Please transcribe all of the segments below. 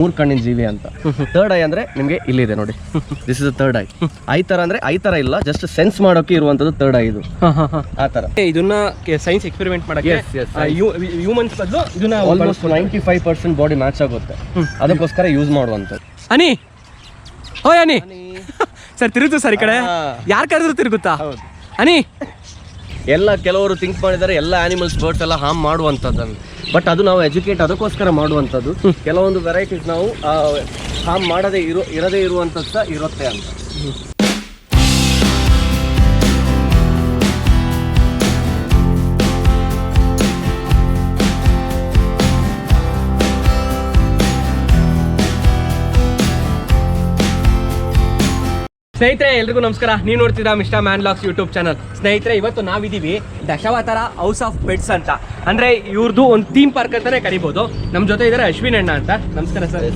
ಮೂರು ಕಣ್ಣಿನ ಜೀವಿ ಅಂತ. ಥರ್ಡ್ ಐ ಅಂದ್ರೆ ನಿಮಗೆ ಇಲ್ಲಿದೆ ನೋಡಿ, this is third I. I ತರ ಅಂದ್ರೆ ಐ ತರ ಇಲ್ಲ, ಜಸ್ಟ್ ಸೆನ್ಸ್ ಮಾಡೋಕೆ ಇರುವಂತದ್ದು ಥರ್ಡ್ ಐ ಇದು. ಆ ತರ ಇದನ್ನ ಸೈನ್ಸ್ ಎಕ್ಸ್ಪೆರಿಮೆಂಟ್ ಮಾಡಕ್ಕೆ ಹ್ಯೂಮನ್ಸ್ ಬದಲು ಇದನ್ನ ಆಲ್ಮೋಸ್ಟ್ 95% ಬಾಡಿ ಮ್ಯಾಚ್ ಆಗುತ್ತೆ, ಅದಕ್ಕೋಸ್ಕರ ಯೂಸ್ ಮಾಡುವಂಥದ್ದು. ಅನಿ ಓ ಅನಿ ಸರ್ ತಿರುಗುತ್ತು ಸರ್ ಈ ಕಡೆ, ಯಾರು ಕರೆದ್ರು ತಿರುಗುತ್ತಾ ಅನಿ? ಎಲ್ಲ ಕೆಲವರು ಥಿಂಕ್ ಮಾಡಿದ್ದಾರೆ ಎಲ್ಲ ಆನಿಮಲ್ಸ್ ಬರ್ಡ್ಸ್ ಎಲ್ಲ ಹಾರ್ಮ್ ಮಾಡುವಂಥದ್ದನ್ನು, ಬಟ್ ಅದು ನಾವು ಎಜುಕೇಟ್ ಅದಕ್ಕೋಸ್ಕರ ಮಾಡುವಂಥದ್ದು. ಕೆಲವೊಂದು ವೆರೈಟೀಸ್ ನಾವು ಹಾರ್ಮ್ ಮಾಡದೇ ಇರದೇ ಇರುವಂಥದ್ದು ಇರುತ್ತೆ ಅಂತ. ಸ್ನೇಹಿತರೆ ಎಲ್ರಿಗೂ ನಮಸ್ಕಾರ. ನೀವು ನೋಡ್ತಿದ್ದೀರಾ mister man locks YouTube channel. ಸ್ನೇಹಿತರೆ ಇವತ್ತು ನಾವಿದ್ದೀವಿ ದಶಾವತಾರ ಹೌಸ್ ಆಫ್ ಪೆಟ್ಸ್ ಅಂತ, ಅಂದರೆ ಇವ್ರದ್ದು ಒಂದು ಥೀಮ್ ಪಾರ್ಕ್ ಅಂತಲೇ ಕರಿಬೋದು. ನಮ್ಮ ಜೊತೆ ಇದ್ದಾರೆ ಅಶ್ವಿನ್ ಅಣ್ಣ ಅಂತ. ನಮಸ್ಕಾರ ಸರ್.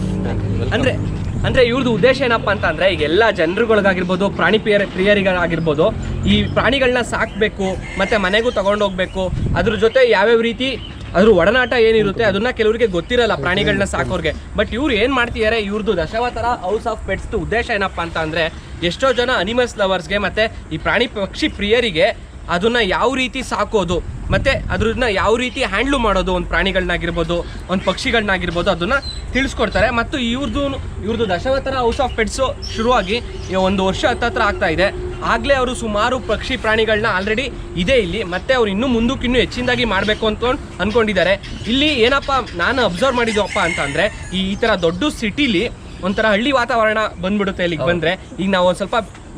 ಅಂದರೆ ಇವ್ರದ್ದು ಉದ್ದೇಶ ಏನಪ್ಪ ಅಂತ ಅಂದರೆ, ಈಗ ಎಲ್ಲ ಜನರುಗಳಿಗಾಗಿರ್ಬೋದು, ಪ್ರಾಣಿ ಪ್ರಿಯರಿಗಾಗಿರ್ಬೋದು, ಈ ಪ್ರಾಣಿಗಳನ್ನ ಸಾಕಬೇಕು ಮತ್ತು ಮನೆಗೂ ತೊಗೊಂಡೋಗ್ಬೇಕು, ಅದ್ರ ಜೊತೆ ಯಾವ್ಯಾವ ರೀತಿ ಅದ್ರ ಒಡನಾಟ ಏನಿರುತ್ತೆ ಅದನ್ನ ಕೆಲವರಿಗೆ ಗೊತ್ತಿರಲ್ಲ ಪ್ರಾಣಿಗಳನ್ನ ಸಾಕೋರ್ಗೆ. ಬಟ್ ಇವ್ರು ಏನು ಮಾಡ್ತಿದ್ದಾರೆ, ಇವ್ರದ್ದು ದಶಾವತಾರ ಹೌಸ್ ಆಫ್ ಪೆಟ್ಸ್ದು ಉದ್ದೇಶ ಏನಪ್ಪ ಅಂತ ಅಂದರೆ, ಎಷ್ಟೋ ಜನ ಅನಿಮಲ್ಸ್ ಲವರ್ಸ್ಗೆ ಮತ್ತು ಈ ಪ್ರಾಣಿ ಪಕ್ಷಿ ಪ್ರಿಯರಿಗೆ ಅದನ್ನು ಯಾವ ರೀತಿ ಸಾಕೋದು ಮತ್ತು ಅದ್ರನ್ನ ಯಾವ ರೀತಿ ಹ್ಯಾಂಡ್ಲು ಮಾಡೋದು, ಒಂದು ಪ್ರಾಣಿಗಳನ್ನಾಗಿರ್ಬೋದು ಒಂದು ಪಕ್ಷಿಗಳನ್ನಾಗಿರ್ಬೋದು ಅದನ್ನು ತಿಳಿಸ್ಕೊಡ್ತಾರೆ. ಮತ್ತು ಇವ್ರದ್ದು ದಶಾವತಾರ ಹೌಸ್ ಆಫ್ ಪೆಟ್ಸು ಶುರುವಾಗಿ 1 ವರ್ಷ ಹತ್ತತ್ರ ಆಗ್ತಾ ಇದೆ. ಆಗಲೇ ಅವರು ಸುಮಾರು ಪಕ್ಷಿ ಪ್ರಾಣಿಗಳನ್ನ ಆಲ್ರೆಡಿ ಇದೆ ಇಲ್ಲಿ, ಮತ್ತು ಅವ್ರು ಇನ್ನೂ ಮುಂದಕ್ಕಿನ್ನೂ ಹೆಚ್ಚಿನದಾಗಿ ಮಾಡಬೇಕು ಅಂತ ಅಂದ್ಕೊಂಡಿದ್ದಾರೆ. ಇಲ್ಲಿ ಏನಪ್ಪ ನಾನು ಅಬ್ಸರ್ವ್ ಮಾಡಿದ್ವಪ್ಪ ಅಂತ ಅಂದರೆ, ಈ ಥರ ದೊಡ್ಡ ಸಿಟಿಲಿ ಒಂಥರ ಹಳ್ಳಿ ವಾತಾವರಣ ಬಂದ್ಬಿಡುತ್ತೆ ಇಲ್ಲಿಗೆ ಬಂದರೆ. ಈಗ ನಾವು ಒಂದು ಸ್ವಲ್ಪ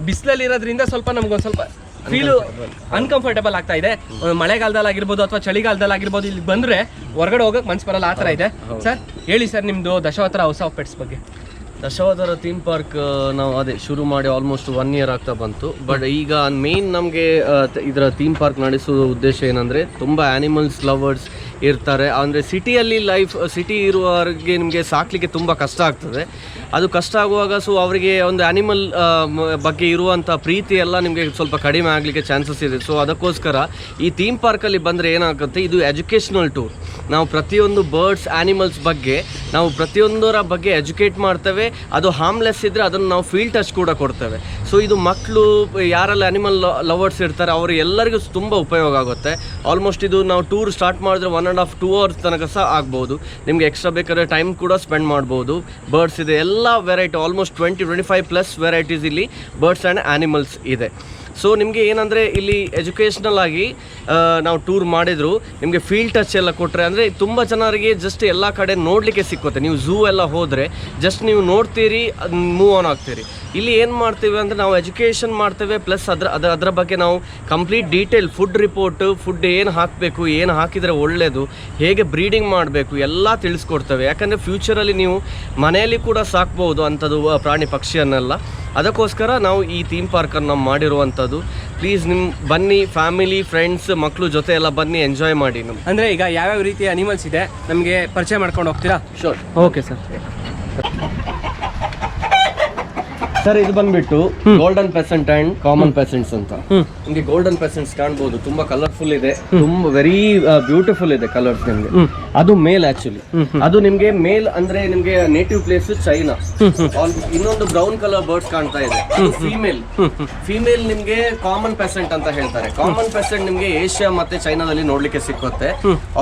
ಬಿಸಿಲಲ್ಲಿರೋದ್ರಿಂದ ಸ್ವಲ್ಪ ನಮ್ಗೊಂದು ಸ್ವಲ್ಪ ಫೀಲು ಅನ್ಕಂಫರ್ಟೇಬಲ್ ಆಗ್ತಾ ಇದೆ. ಮಳೆಗಾಲದಲ್ಲಾಗಿರ್ಬೋದು ಅಥವಾ ಚಳಿಗಾಲದಲ್ಲಾಗಿರ್ಬೋದು, ಇಲ್ಲಿ ಬಂದರೆ ಹೊರಗಡೆ ಹೋಗೋಕೆ ಮನ್ಸು ಬರಲ್ಲ, ಆ ಥರ ಇದೆ. ಸರ್ ಹೇಳಿ ಸರ್, ನಿಮ್ಮದು ದಶಾವತಾರ ಹೌಸ್ ಆಫ್ ಪೆಟ್ಸ್ ಬಗ್ಗೆ. ದಶಾವತಾರ ಥೀಮ್ ಪಾರ್ಕ್ ನಾವು ಶುರು ಮಾಡಿ ಆಲ್ಮೋಸ್ಟ್ 1 year ಆಗ್ತಾ ಬಂತು. ಬಟ್ ಈಗ ಮೇನ್ ನಮಗೆ ಇದರ ಥೀಮ್ ಪಾರ್ಕ್ ನಡೆಸುವ ಉದ್ದೇಶ ಏನಂದರೆ, ತುಂಬ ಆ್ಯನಿಮಲ್ಸ್ ಲವರ್ಸ್ ಇರ್ತಾರೆ. ಅಂದರೆ ಸಿಟಿ ಇರುವವರಿಗೆ ನಿಮಗೆ ಸಾಕಲಿಕ್ಕೆ ತುಂಬ ಕಷ್ಟ ಆಗ್ತದೆ. ಅದು ಕಷ್ಟ ಆಗುವಾಗ ಅವರಿಗೆ ಒಂದು ಆ್ಯನಿಮಲ್ ಬಗ್ಗೆ ಇರುವಂಥ ಪ್ರೀತಿ ಎಲ್ಲ ನಿಮಗೆ ಸ್ವಲ್ಪ ಕಡಿಮೆ ಆಗಲಿಕ್ಕೆ ಚಾನ್ಸಸ್ ಇದೆ. ಸೊ ಅದಕ್ಕೋಸ್ಕರ ಈ ಥೀಮ್ ಪಾರ್ಕಲ್ಲಿ ಬಂದರೆ ಏನಾಗುತ್ತೆ, ಇದು ಎಜುಕೇಷ್ನಲ್ ಟೂರ್. ನಾವು ಪ್ರತಿಯೊಂದು ಬರ್ಡ್ಸ್ ಆ್ಯನಿಮಲ್ಸ್ ಬಗ್ಗೆ ನಾವು ಪ್ರತಿಯೊಂದರ ಬಗ್ಗೆ ಎಜುಕೇಟ್ ಮಾಡ್ತೇವೆ. ಅದು ಹಾರ್ಮ್ಲೆಸ್ ಇದ್ದರೆ ಅದನ್ನು ನಾವು ಫೀಲ್ಡ್ ಟಚ್ ಕೂಡ ಕೊಡ್ತೇವೆ. ಸೊ ಇದು ಮಕ್ಕಳು ಯಾರೆಲ್ಲ ಆ್ಯನಿಮಲ್ ಲವರ್ಸ್ ಇರ್ತಾರೆ ಅವರು ಎಲ್ಲರಿಗೂ ತುಂಬ ಉಪಯೋಗ ಆಗುತ್ತೆ. ಆಲ್ಮೋಸ್ಟ್ ಇದು ನಾವು ಟೂರ್ ಸ್ಟಾರ್ಟ್ ಮಾಡಿದ್ರೆ 1.5 to 2 hours ತನಕ ಸಹ ಆಗ್ಬೋದು. ನಿಮಗೆ ಎಕ್ಸ್ಟ್ರಾ ಬೇಕಾದ್ರೆ ಟೈಮ್ ಕೂಡ ಸ್ಪೆಂಡ್ ಮಾಡ್ಬೋದು. ಬರ್ಡ್ಸ್ ಇದೆ, ಎಲ್ಲ ವೆರೈಟಿ ಆಲ್ಮೋಸ್ಟ್ 20-25+ ವೆರೈಟೀಸ್ ಇಲ್ಲಿ ಬರ್ಡ್ಸ್ ಆ್ಯಂಡ್ ಆ್ಯನಿಮಲ್ಸ್ ಇದೆ. ಸೊ ನಿಮಗೆ ಏನಂದರೆ ಇಲ್ಲಿ ಎಜುಕೇಷ್ನಲ್ ಆಗಿ ನಾವು ಟೂರ್ ಮಾಡಿದ್ರು ನಿಮಗೆ ಫೀಲ್ಡ್ ಟಚ್ ಎಲ್ಲ ಕೊಟ್ಟರೆ, ಅಂದರೆ ತುಂಬ ಜನರಿಗೆ ಜಸ್ಟ್ ಎಲ್ಲ ಕಡೆ ನೋಡಲಿಕ್ಕೆ ಸಿಕ್ಕುತ್ತೆ. ನೀವು ಝೂ ಎಲ್ಲ ಹೋದರೆ ಜಸ್ಟ್ ನೀವು ನೋಡ್ತೀರಿ, ಮೂವ್ ಆನ್ ಆಗ್ತೀರಿ. ಇಲ್ಲಿ ಏನು ಮಾಡ್ತೀವಿ ಅಂದರೆ ನಾವು ಎಜುಕೇಷನ್ ಮಾಡ್ತೇವೆ, ಪ್ಲಸ್ ಅದರ ಬಗ್ಗೆ ನಾವು complete detail food report, food ಏನು ಹಾಕಬೇಕು, ಏನು ಹಾಕಿದರೆ ಒಳ್ಳೆಯದು, ಹೇಗೆ ಬ್ರೀಡಿಂಗ್ ಮಾಡಬೇಕು ಎಲ್ಲ ತಿಳಿಸ್ಕೊಡ್ತೇವೆ. ಯಾಕಂದರೆ ಫ್ಯೂಚರಲ್ಲಿ ನೀವು ಮನೆಯಲ್ಲಿ ಕೂಡ ಸಾಕ್ಬೋದು ಅಂಥದ್ದು ಪ್ರಾಣಿ ಪಕ್ಷಿಯನ್ನೆಲ್ಲ. ಅದಕ್ಕೋಸ್ಕರ ನಾವು ಈ ಥೀಮ್ ಪಾರ್ಕನ್ನು ಮಾಡಿರುವಂಥದ್ದು. ಪ್ಲೀಸ್ ಬನ್ನಿ, ಫ್ಯಾಮಿಲಿ ಫ್ರೆಂಡ್ಸ್ ಮಕ್ಕಳು ಜೊತೆ ಎಲ್ಲ ಬನ್ನಿ, ಎಂಜಾಯ್ ಮಾಡಿ. ಅಂದರೆ ಈಗ ಯಾವ್ಯಾವ ರೀತಿಯ ಅನಿಮಲ್ಸ್ ಇದೆ ನಮಗೆ ಪರಿಚಯ ಮಾಡ್ಕೊಂಡು ಹೋಗ್ತೀರಾ? ಶೋರ್. Okay sir. ಸರ್ ಇದು ಬಂದ್ಬಿಟ್ಟು ಗೋಲ್ಡನ್ ಪೆಸೆಂಟ್ ಅಂಡ್ ಕಾಮನ್ ಪೆಸೆಂಟ್ಸ್ ಅಂತ. ನಿಮಗೆ ಗೋಲ್ಡನ್ ಪೆಸೆಂಟ್ಸ್ ಕಾಣ್ಬೋದು, ತುಂಬಾ ಕಲರ್ಫುಲ್ ಇದೆ, ತುಂಬಾ ವೆರಿ ಬ್ಯೂಟಿಫುಲ್ ಇದೆ ಕಲರ್ಸ್. ನಿಮ್ಗೆ ಅದು ಮೇಲ್ ಆಕ್ಚುಲಿ. ಅದು ನಿಮ್ಗೆ ಮೇಲ್ ಅಂದ್ರೆ ನಿಮ್ಗೆ ನೇಟಿವ್ ಪ್ಲೇಸ್ ಚೈನಾ. ಇನ್ನೊಂದು ಬ್ರೌನ್ ಕಲರ್ ಬರ್ಡ್ಸ್ ಕಾಣ್ತಾ ಇದೆ, ಫೀಮೇಲ್ ನಿಮ್ಗೆ ಕಾಮನ್ ಪೆಸೆಂಟ್ ಅಂತ ಹೇಳ್ತಾರೆ. ಕಾಮನ್ ಪೆಸೆಂಟ್ ನಿಮ್ಗೆ ಏಷ್ಯಾ ಮತ್ತೆ ಚೈನಾದಲ್ಲಿ ನೋಡ್ಲಿಕ್ಕೆ ಸಿಕ್ಕುತ್ತೆ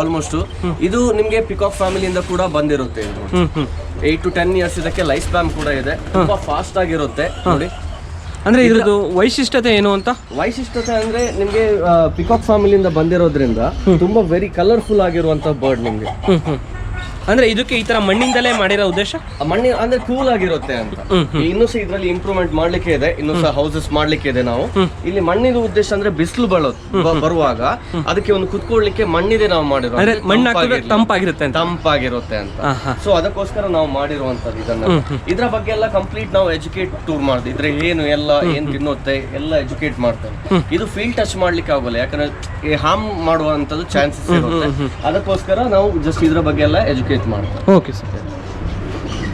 ಆಲ್ಮೋಸ್ಟ್. ಇದು ನಿಮ್ಗೆ ಪಿಕಾಕ್ ಫ್ಯಾಮಿಲಿಯಿಂದ ಕೂಡ ಬಂದಿರುತ್ತೆ. ಇದು 8 to 10 years ಇದಕ್ಕೆ ಲೈಫ್ ಸ್ಪ್ಯಾನ್ ಕೂಡ ಇದೆ, ತುಂಬಾ ಫಾಸ್ಟ್ ಆಗಿರುತ್ತೆ ನೋಡಿ. ಅಂದ್ರೆ ಇದ್ರದ್ದು ವೈಶಿಷ್ಟ್ಯತೆ ಏನು ಅಂತ? ವೈಶಿಷ್ಟ್ಯತೆ ಅಂದ್ರೆ ನಿಮ್ಗೆ ಪಿಕಾಕ್ ಫ್ಯಾಮಿಲಿಯಿಂದ ಬಂದಿರೋದ್ರಿಂದ ತುಂಬಾ ವೆರಿ ಕಲರ್ಫುಲ್ ಆಗಿರುವಂತ ಬರ್ಡ್ ನಿಮ್ಗೆ. ಅಂದ್ರೆ ಇದಕ್ಕೆ ಈ ತರ ಮಣ್ಣಿಂದಲೇ ಮಾಡಿರೋ ಉದ್ದೇಶ? ಮಣ್ಣಿ ಅಂದ್ರೆ ಕೂಲ್ ಆಗಿರುತ್ತೆ ಅಂತ. ಇನ್ನೂ ಸಹ ಇದರಲ್ಲಿ ಇಂಪ್ರೂವ್ಮೆಂಟ್ ಮಾಡ್ಲಿಕ್ಕೆ ಇದೆ, ಇನ್ನೂ ಸಹ ಹೌಸಸ್ ಮಾಡ್ಲಿಕ್ಕೆ ಇದೆ. ನಾವು ಇಲ್ಲಿ ಮಣ್ಣಿನ ಉದ್ದೇಶ ಅಂದ್ರೆ ಬಿಸಿಲು ಬರುವಾಗ ಅದಕ್ಕೆ ಒಂದು ಕುತ್ಕೊಳ್ಳಿಕ್ಕೆ ಮಣ್ಣಿದೆ ನಾವು ಮಾಡಿರೋ, ತಂಪಾಗಿರುತ್ತೆ ಅಂತ. ಸೊ ಅದಕ್ಕೋಸ್ಕರ ನಾವು ಮಾಡಿರುವಂತದ್ದು ಇದನ್ನ. ಇದ್ರ ಬಗ್ಗೆ ಎಲ್ಲ ಕಂಪ್ಲೀಟ್ ನಾವು ಎಜುಕೇಟ್ ಟೂರ್ ಮಾಡಿದ್ವಿ. ಇದ್ರೆ ಏನ್ ತಿನ್ನುತ್ತೆ ಎಲ್ಲ ಎಜುಕೇಟ್ ಮಾಡ್ತೇವೆ. ಇದು ಫೀಲ್ಡ್ ಟಚ್ ಮಾಡ್ಲಿಕ್ಕೆ ಆಗೋಲ್ಲ, ಯಾಕಂದ್ರೆ ಹಾರ್ಮ್ ಮಾಡುವಂತದ್ದು ಚಾನ್ಸಸ್ ಇರುತ್ತೆ. ಅದಕ್ಕೋಸ್ಕರ ನಾವು ಜಸ್ಟ್ ಇದ್ರ ಬಗ್ಗೆ ಎಲ್ಲ ಎಜುಕೇಟ್ ಮಾಡ್ತಾರೆ. Okay sir.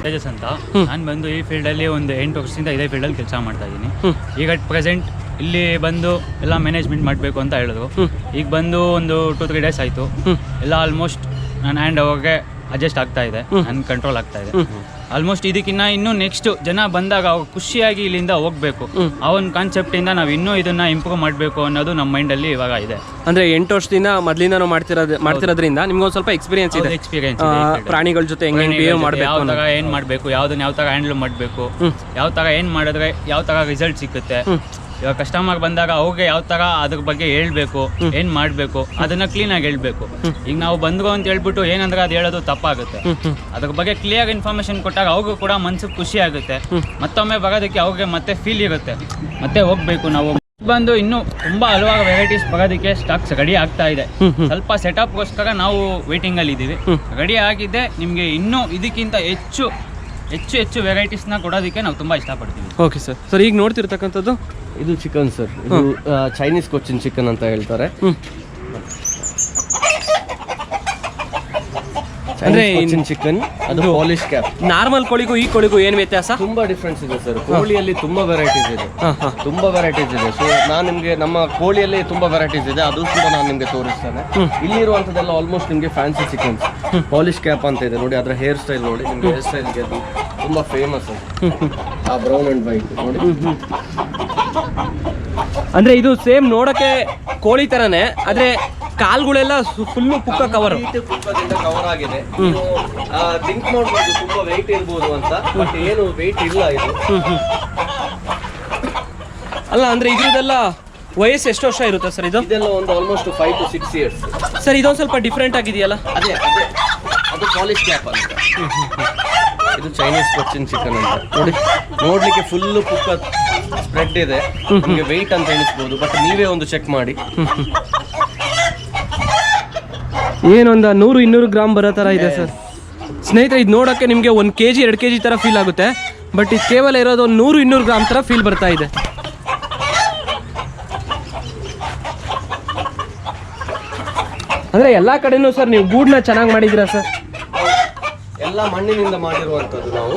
ತೇಜಸ್ ಅಂತ. ನಾನು ಬಂದು ಈ ಫೀಲ್ಡಲ್ಲಿ ಒಂದು 8 ವರ್ಷದಿಂದ ಇದೇ ಫೀಲ್ಡಲ್ಲಿ ಕೆಲಸ ಮಾಡ್ತಾ ಇದ್ದೀನಿ. ಈಗ ಪ್ರೆಸೆಂಟ್ ಇಲ್ಲಿ ಬಂದು ಎಲ್ಲ ಮ್ಯಾನೇಜ್ಮೆಂಟ್ ಮಾಡಬೇಕು ಅಂತ ಹೇಳಿದ್ರು. ಈಗ ಬಂದು ಒಂದು 2-3 days ಆಯಿತು. ಎಲ್ಲ ಆಲ್ಮೋಸ್ಟ್ ನಾನು ಹ್ಯಾಂಡ್ ಓವರ್ಗೆ ಅಡ್ಜಸ್ಟ್ ಆಗ್ತಾ ಇದೆ, ನನ್ನ ಕಂಟ್ರೋಲ್ ಆಗ್ತಾ ಇದೆ. ಆಲ್ಮೋಸ್ಟ್ ಇದಕ್ಕಿನ್ನ ಇನ್ನೂ ನೆಕ್ಸ್ಟ್ ಜನ ಬಂದಾಗ ಅವ್ರು ಖುಷಿಯಾಗಿ ಇಲ್ಲಿಂದ ಹೋಗ್ಬೇಕು ಆ ಒಂದು ಕಾನ್ಸೆಪ್ಟಿಂದ ನಾವು ಇನ್ನೂ ಇದನ್ನ ಇಂಪ್ರೂವ್ ಮಾಡಬೇಕು ಅನ್ನೋದು ನಮ್ಮ ಮೈಂಡಲ್ಲಿ ಇವಾಗ ಇದೆ. ಅಂದ್ರೆ 8 ವರ್ಷದಿಂದ ಮೊದಲಿಂದ ಮಾಡ್ತಿರೋದ್ರಿಂದ ನಿಮ್ಗೆ ಒಂದು ಸ್ವಲ್ಪ ಎಕ್ಸ್ಪೀರಿಯನ್ಸ್ ಇದೆ. ಪ್ರಾಣಿಗಳ ಜೊತೆ ಹೆಂಗೆ ಬಿಹೇವ್ ಮಾಡಬೇಕು, ಯಾವ ತರ ಏನು ಮಾಡಬೇಕು, ಯಾವ್ದನ್ನ ಯಾವ ತರ ಹ್ಯಾಂಡಲ್ ಮಾಡಬೇಕು, ಯಾವ ತರ ಏನು ಮಾಡಿದ್ರೆ ಯಾವ ತರ ರಿಸಲ್ಟ್ ಸಿಗುತ್ತೆ. ಇವಾಗ ಕಸ್ಟಮರ್ ಬಂದಾಗ ಅವ್ರಿಗೆ ಯಾವ ತರ ಅದ್ರ ಬಗ್ಗೆ ಹೇಳ್ಬೇಕು, ಏನ್ ಮಾಡ್ಬೇಕು ಅದನ್ನ ಕ್ಲೀನ್ ಆಗಿ ಹೇಳ್ಬೇಕು. ಈಗ ನಾವು ಬಂದ್ರು ಅಂತ ಹೇಳ್ಬಿಟ್ಟು ಏನಂದ್ರೆ ಅದು ಹೇಳೋದು ತಪ್ಪಾಗುತ್ತೆ. ಅದ್ರ ಬಗ್ಗೆ ಕ್ಲಿಯರ್ ಇನ್ಫಾರ್ಮೇಶನ್ ಕೊಟ್ಟಾಗ ಅವ್ರಿಗೂ ಕೂಡ ಮನ್ಸಿಗೆ ಖುಷಿ ಆಗುತ್ತೆ. ಮತ್ತೊಮ್ಮೆ ಬರೋದಕ್ಕೆ ಅವ್ರಿಗೆ ಮತ್ತೆ ಫೀಲ್ ಇರುತ್ತೆ, ಮತ್ತೆ ಹೋಗ್ಬೇಕು ನಾವು. ಬಂದು ಇನ್ನೂ ತುಂಬಾ ಹಲವಾರು ವೆರೈಟೀಸ್ ಬರೋದಕ್ಕೆ ಸ್ಟಾಕ್ಸ್ ರೆಡಿ ಆಗ್ತಾ ಇದೆ. ಸ್ವಲ್ಪ ಸೆಟಪ್ಗೋಸ್ಕರ ನಾವು ವೇಟಿಂಗ್ ಅಲ್ಲಿ ಇದ್ದೀವಿ. ರೆಡಿ ಆಗಿದೆ, ನಿಮ್ಗೆ ಇನ್ನೂ ಇದಕ್ಕಿಂತ ಹೆಚ್ಚು ವೆರೈಟೀಸ್ನ ಕೊಡೋದಕ್ಕೆ ನಾವು ತುಂಬಾ ಇಷ್ಟಪಡ್ತೀವಿ. Okay sir. ಸರ್ ಈಗ ನೋಡ್ತಿರ್ತಕ್ಕಂಥದ್ದು ಇದು ಚಿಕನ್ ಸರ್, ಇದು ಚೈನೀಸ್ ಕೊಚ್ಚಿನ್ ಚಿಕನ್ ಅಂತ ಹೇಳ್ತಾರೆ. ಅಂದ್ರೆ ಚಿಕನ್ ಅದು ಪಾಲಿಶ್ ಕ್ಯಾಪ್. ನಾರ್ಮಲ್ ಕೋಳಿಗೂ ಈ ಕೋಳಿಗೂ ಏನು ವ್ಯತ್ಯಾಸ? ತುಂಬಾ ಡಿಫ್ರೆನ್ಸ್ ಇದೆ ಸರ್. ಕೋಳಿಯಲ್ಲಿ ತುಂಬಾ ವೆರೈಟೀಸ್ ಇದೆ, ಸೊ ನಾನು ನಿಮ್ಗೆ ನಮ್ಮ ಕೋಳಿಯಲ್ಲಿ ತುಂಬಾ ವೆರೈಟೀಸ್ ಇದೆ, ಅದು ಕೂಡ ನಾನು ನಿಮ್ಗೆ ತೋರಿಸ್ತೇನೆ. ಇಲ್ಲಿರುವಂತದ್ದೆಲ್ಲ ಆಲ್ಮೋಸ್ಟ್ ನಿಮ್ಗೆ ಫ್ಯಾನ್ಸಿ ಚಿಕನ್ಸ್. ಪಾಲಿಶ್ ಕ್ಯಾಪ್ ಅಂತ ಇದೆ ನೋಡಿ, ಅದರ ಹೇರ್ ಸ್ಟೈಲ್ ನೋಡಿ, ನಿಮ್ಗೆ ಹೇರ್ ಸ್ಟೈಲ್ಗೆ ಅದು ತುಂಬಾ ಫೇಮಸ್ ಅದು. ಆ ಬ್ರೌನ್ ಅಂಡ್ ವೈಟ್ ನೋಡಿ. ಅಂದ್ರೆ ಇದು ಸೇಮ್ ನೋಡಕ್ಕೆ ಕೋಳಿ ತರನೇ, ಆದ್ರೆ ಕಾಲ್ಗಳೆಲ್ಲ ಫುಲ್ಲು ಪುಕ್ಕ ಕವರ್ ಕವರ್ ಆಗಿದೆ. ಥಿಂಕ್ ಮಾಡ್ಬೋದು ತುಂಬಾ ವೆಯ್ಟ್ ಇರ್ಬೋದು ಅಂತ, ಬಟ್ ಏನು ವೆಯ್ಟ್ ಇಲ್ಲ ಇದು. ಅಲ್ಲ ಅಂದ್ರೆ ಇದ್ರದೆಲ್ಲ ವಯಸ್ಸು ಎಷ್ಟು ವರ್ಷ ಇರುತ್ತೆ ಸರ್? ಇದೆಲ್ಲ ಒಂದು ಆಲ್ಮೋಸ್ಟ್ 5 to 6 years. ಸರ್ ಇದೊಂದು ಸ್ವಲ್ಪ ಡಿಫ್ರೆಂಟ್ ಆಗಿದೆಯಲ್ಲ? ಅದೇ ಅದು ಪಾಲಿಶ್ ಕ್ಯಾಪ್ ಅಂತ. ಇದು ಚೈನೀಸ್ ಕೊಚ್ಚಿನ್ ಚಿಕನ್ ಅಂತ ನೋಡಿ, ನೋಡ್ಲಿಕ್ಕೆ ಫುಲ್ಲು ಪುಕ್ಕ ಸ್ಪ್ರೆಡ್ ಇದೆ, ನಿಮಗೆ ವೆಯ್ಟ್ ಅಂತ ಎಣಿಸ್ಬೋದು, ಬಟ್ ನೀವೇ ಒಂದು ಚೆಕ್ ಮಾಡಿ. ಏನೊಂದು 100-200 ಗ್ರಾಮ್ ಬರೋ ಥರ ಇದೆ ಸರ್. ಸ್ನೇಹಿತರೆ ಇದು ನೋಡೋಕ್ಕೆ ನಿಮಗೆ 1 kg 2 kg ಥರ ಫೀಲ್ ಆಗುತ್ತೆ, ಬಟ್ ಇದು ಕೇವಲ ಇರೋದು 100-200 ಗ್ರಾಮ್ ಥರ ಫೀಲ್ ಬರ್ತಾ ಇದೆ. ಅಂದರೆ ಎಲ್ಲ ಕಡೆನೂ ಸರ್ ನೀವು ಗೂಡ್ನ ಚೆನ್ನಾಗಿ ಮಾಡಿದ್ದೀರಾ ಸರ್? ಎಲ್ಲ ಮಣ್ಣಿನಿಂದ ಮಾಡಿರುವಂತದ್ದು ನಾವು,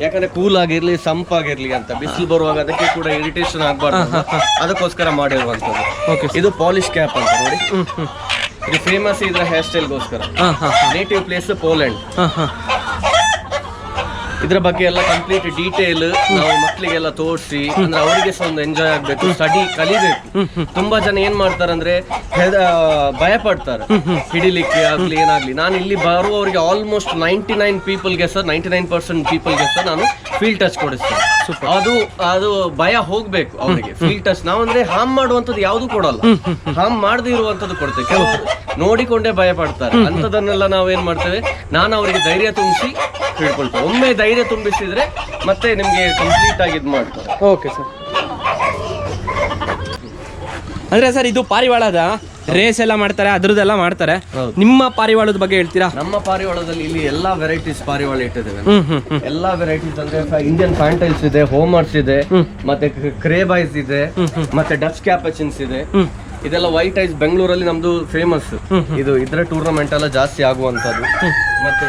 ಯಾಕಂದ್ರೆ ಕೂಲ್ ಆಗಿರ್ಲಿ ಸಂಪಾಗಿರ್ಲಿ ಅಂತ, ಬಿಸಿಲು ಬರುವಾಗ ಅದಕ್ಕೆ ಕೂಡ ಇರಿಟೇಷನ್ ಆಗಬಾರ್ದು, ಅದಕ್ಕೋಸ್ಕರ ಮಾಡಿರುವಂತದ್ದು. ಇದು ಪಾಲಿಶ್ ಕ್ಯಾಪ್ ಅಂತ ನೋಡಿ, ಇದು ಫೇಮಸ್ ಇದ್ರ ಹೇರ್ ಸ್ಟೈಲ್ಗೋಸ್ಕರ. Native place Poland. ಇದ್ರ ಬಗ್ಗೆ ಎಲ್ಲ ಕಂಪ್ಲೀಟ್ ಡೀಟೇಲ್ ನಾವು ಮಕ್ಕಳಿಗೆಲ್ಲ ತೋರಿಸಿ, ಅಂದ್ರೆ ಅವರಿಗೆ ಸಹ ಒಂದು ಎಂಜಾಯ್ ಆಗ್ಬೇಕು, ಸ್ಟಡಿ ಕಲಿಬೇಕು. ತುಂಬಾ ಜನ ಏನ್ ಮಾಡ್ತಾರೆ ಅಂದ್ರೆ ಭಯ ಪಡ್ತಾರೆ ಹಿಡಿಲಿಕ್ಕೆ ಆಗ್ಲಿ ಏನಾಗ್ಲಿ. ನಾನು ಇಲ್ಲಿ ಬರುವವರಿಗೆ ಆಲ್ಮೋಸ್ಟ್ 99% ಪೀಪಲ್ಗೆ ಸಹ ನಾನು ಫೀಲ್ ಟಚ್ ಕೊಡಿಸ್ತೇನೆ. ಅದು ಭಯ ಹೋಗ್ಬೇಕು ಅವರಿಗೆ. ಫೀಲ್ ಟಚ್ ನಾವಂದ್ರೆ ಹಾರ್ಮ್ ಮಾಡುವಂತದ್ದು ಯಾವ್ದು ಕೊಡಲ್ಲ, ಹಾರ್ಮ್ ಮಾಡದೇ ಇರುವಂತದ್ದು ಕೊಡ್ತೇವೆ. ಕೆಲವರು ನೋಡಿಕೊಂಡೇ ಭಯ ಪಡ್ತಾರೆ, ಅಂತದನ್ನೆಲ್ಲ ನಾವು ಏನ್ ಮಾಡ್ತೇವೆ, ನಾನು ಅವರಿಗೆ ಧೈರ್ಯ ತುಂಬಿಸಿ ಹಿಡ್ಕೊಳ್ತೇವೆ. ಒಮ್ಮೆ ಧೈರ್ಯ ತುಂಬಿಸಿದ್ರೆ ಮತ್ತೆ ನಿಮ್ಗೆ ಕಂಪ್ಲೀಟ್ ಆಗಿ ಇದು ಮಾಡ್ತಾರೆ. Okay sir. ಅಂದ್ರೆ ಸರ್ ಇದು ಪಾರಿವಾಳದ ರೇಸ್ ಎಲ್ಲ ಮಾಡ್ತಾರೆ, ಅದ್ರದ್ದೆಲ್ಲ ಮಾಡ್ತಾರೆ. ನಿಮ್ಮ ಪಾರಿವಾಳದ ಬಗ್ಗೆ ಹೇಳ್ತೀರಾ? ನಮ್ಮ ಪಾರಿವಾಳದಲ್ಲಿ ಇಲ್ಲಿ ಎಲ್ಲಾ ವೆರೈಟೀಸ್ ಪಾರಿವಾಳ ಇಟ್ಟಿದ್ದೇವೆ. ಎಲ್ಲಾ ವೆರೈಟೀಸ್ ಅಂದ್ರೆ ಇಂಡಿಯನ್ ಫ್ಯಾಂಟೈಲ್ಸ್ ಇದೆ, ಹೋಮರ್ಸ್ ಇದೆ, ಮತ್ತೆ ಕ್ರೇಬೈಸ್ ಇದೆ, ಮತ್ತೆ ಡಚ್ ಕ್ಯಾಪಚಿನ್ಸ್ ಇದೆ. ಇದೆಲ್ಲ ವೈಟ್ ಐಸ್ ಬೆಂಗಳೂರಲ್ಲಿ ನಮ್ದು ಫೇಮಸ್. ಇದು ಇದ್ರ ಟೂರ್ನಮೆಂಟ್ ಎಲ್ಲ ಜಾಸ್ತಿ ಆಗುವಂತದ್ದು. ಮತ್ತೆ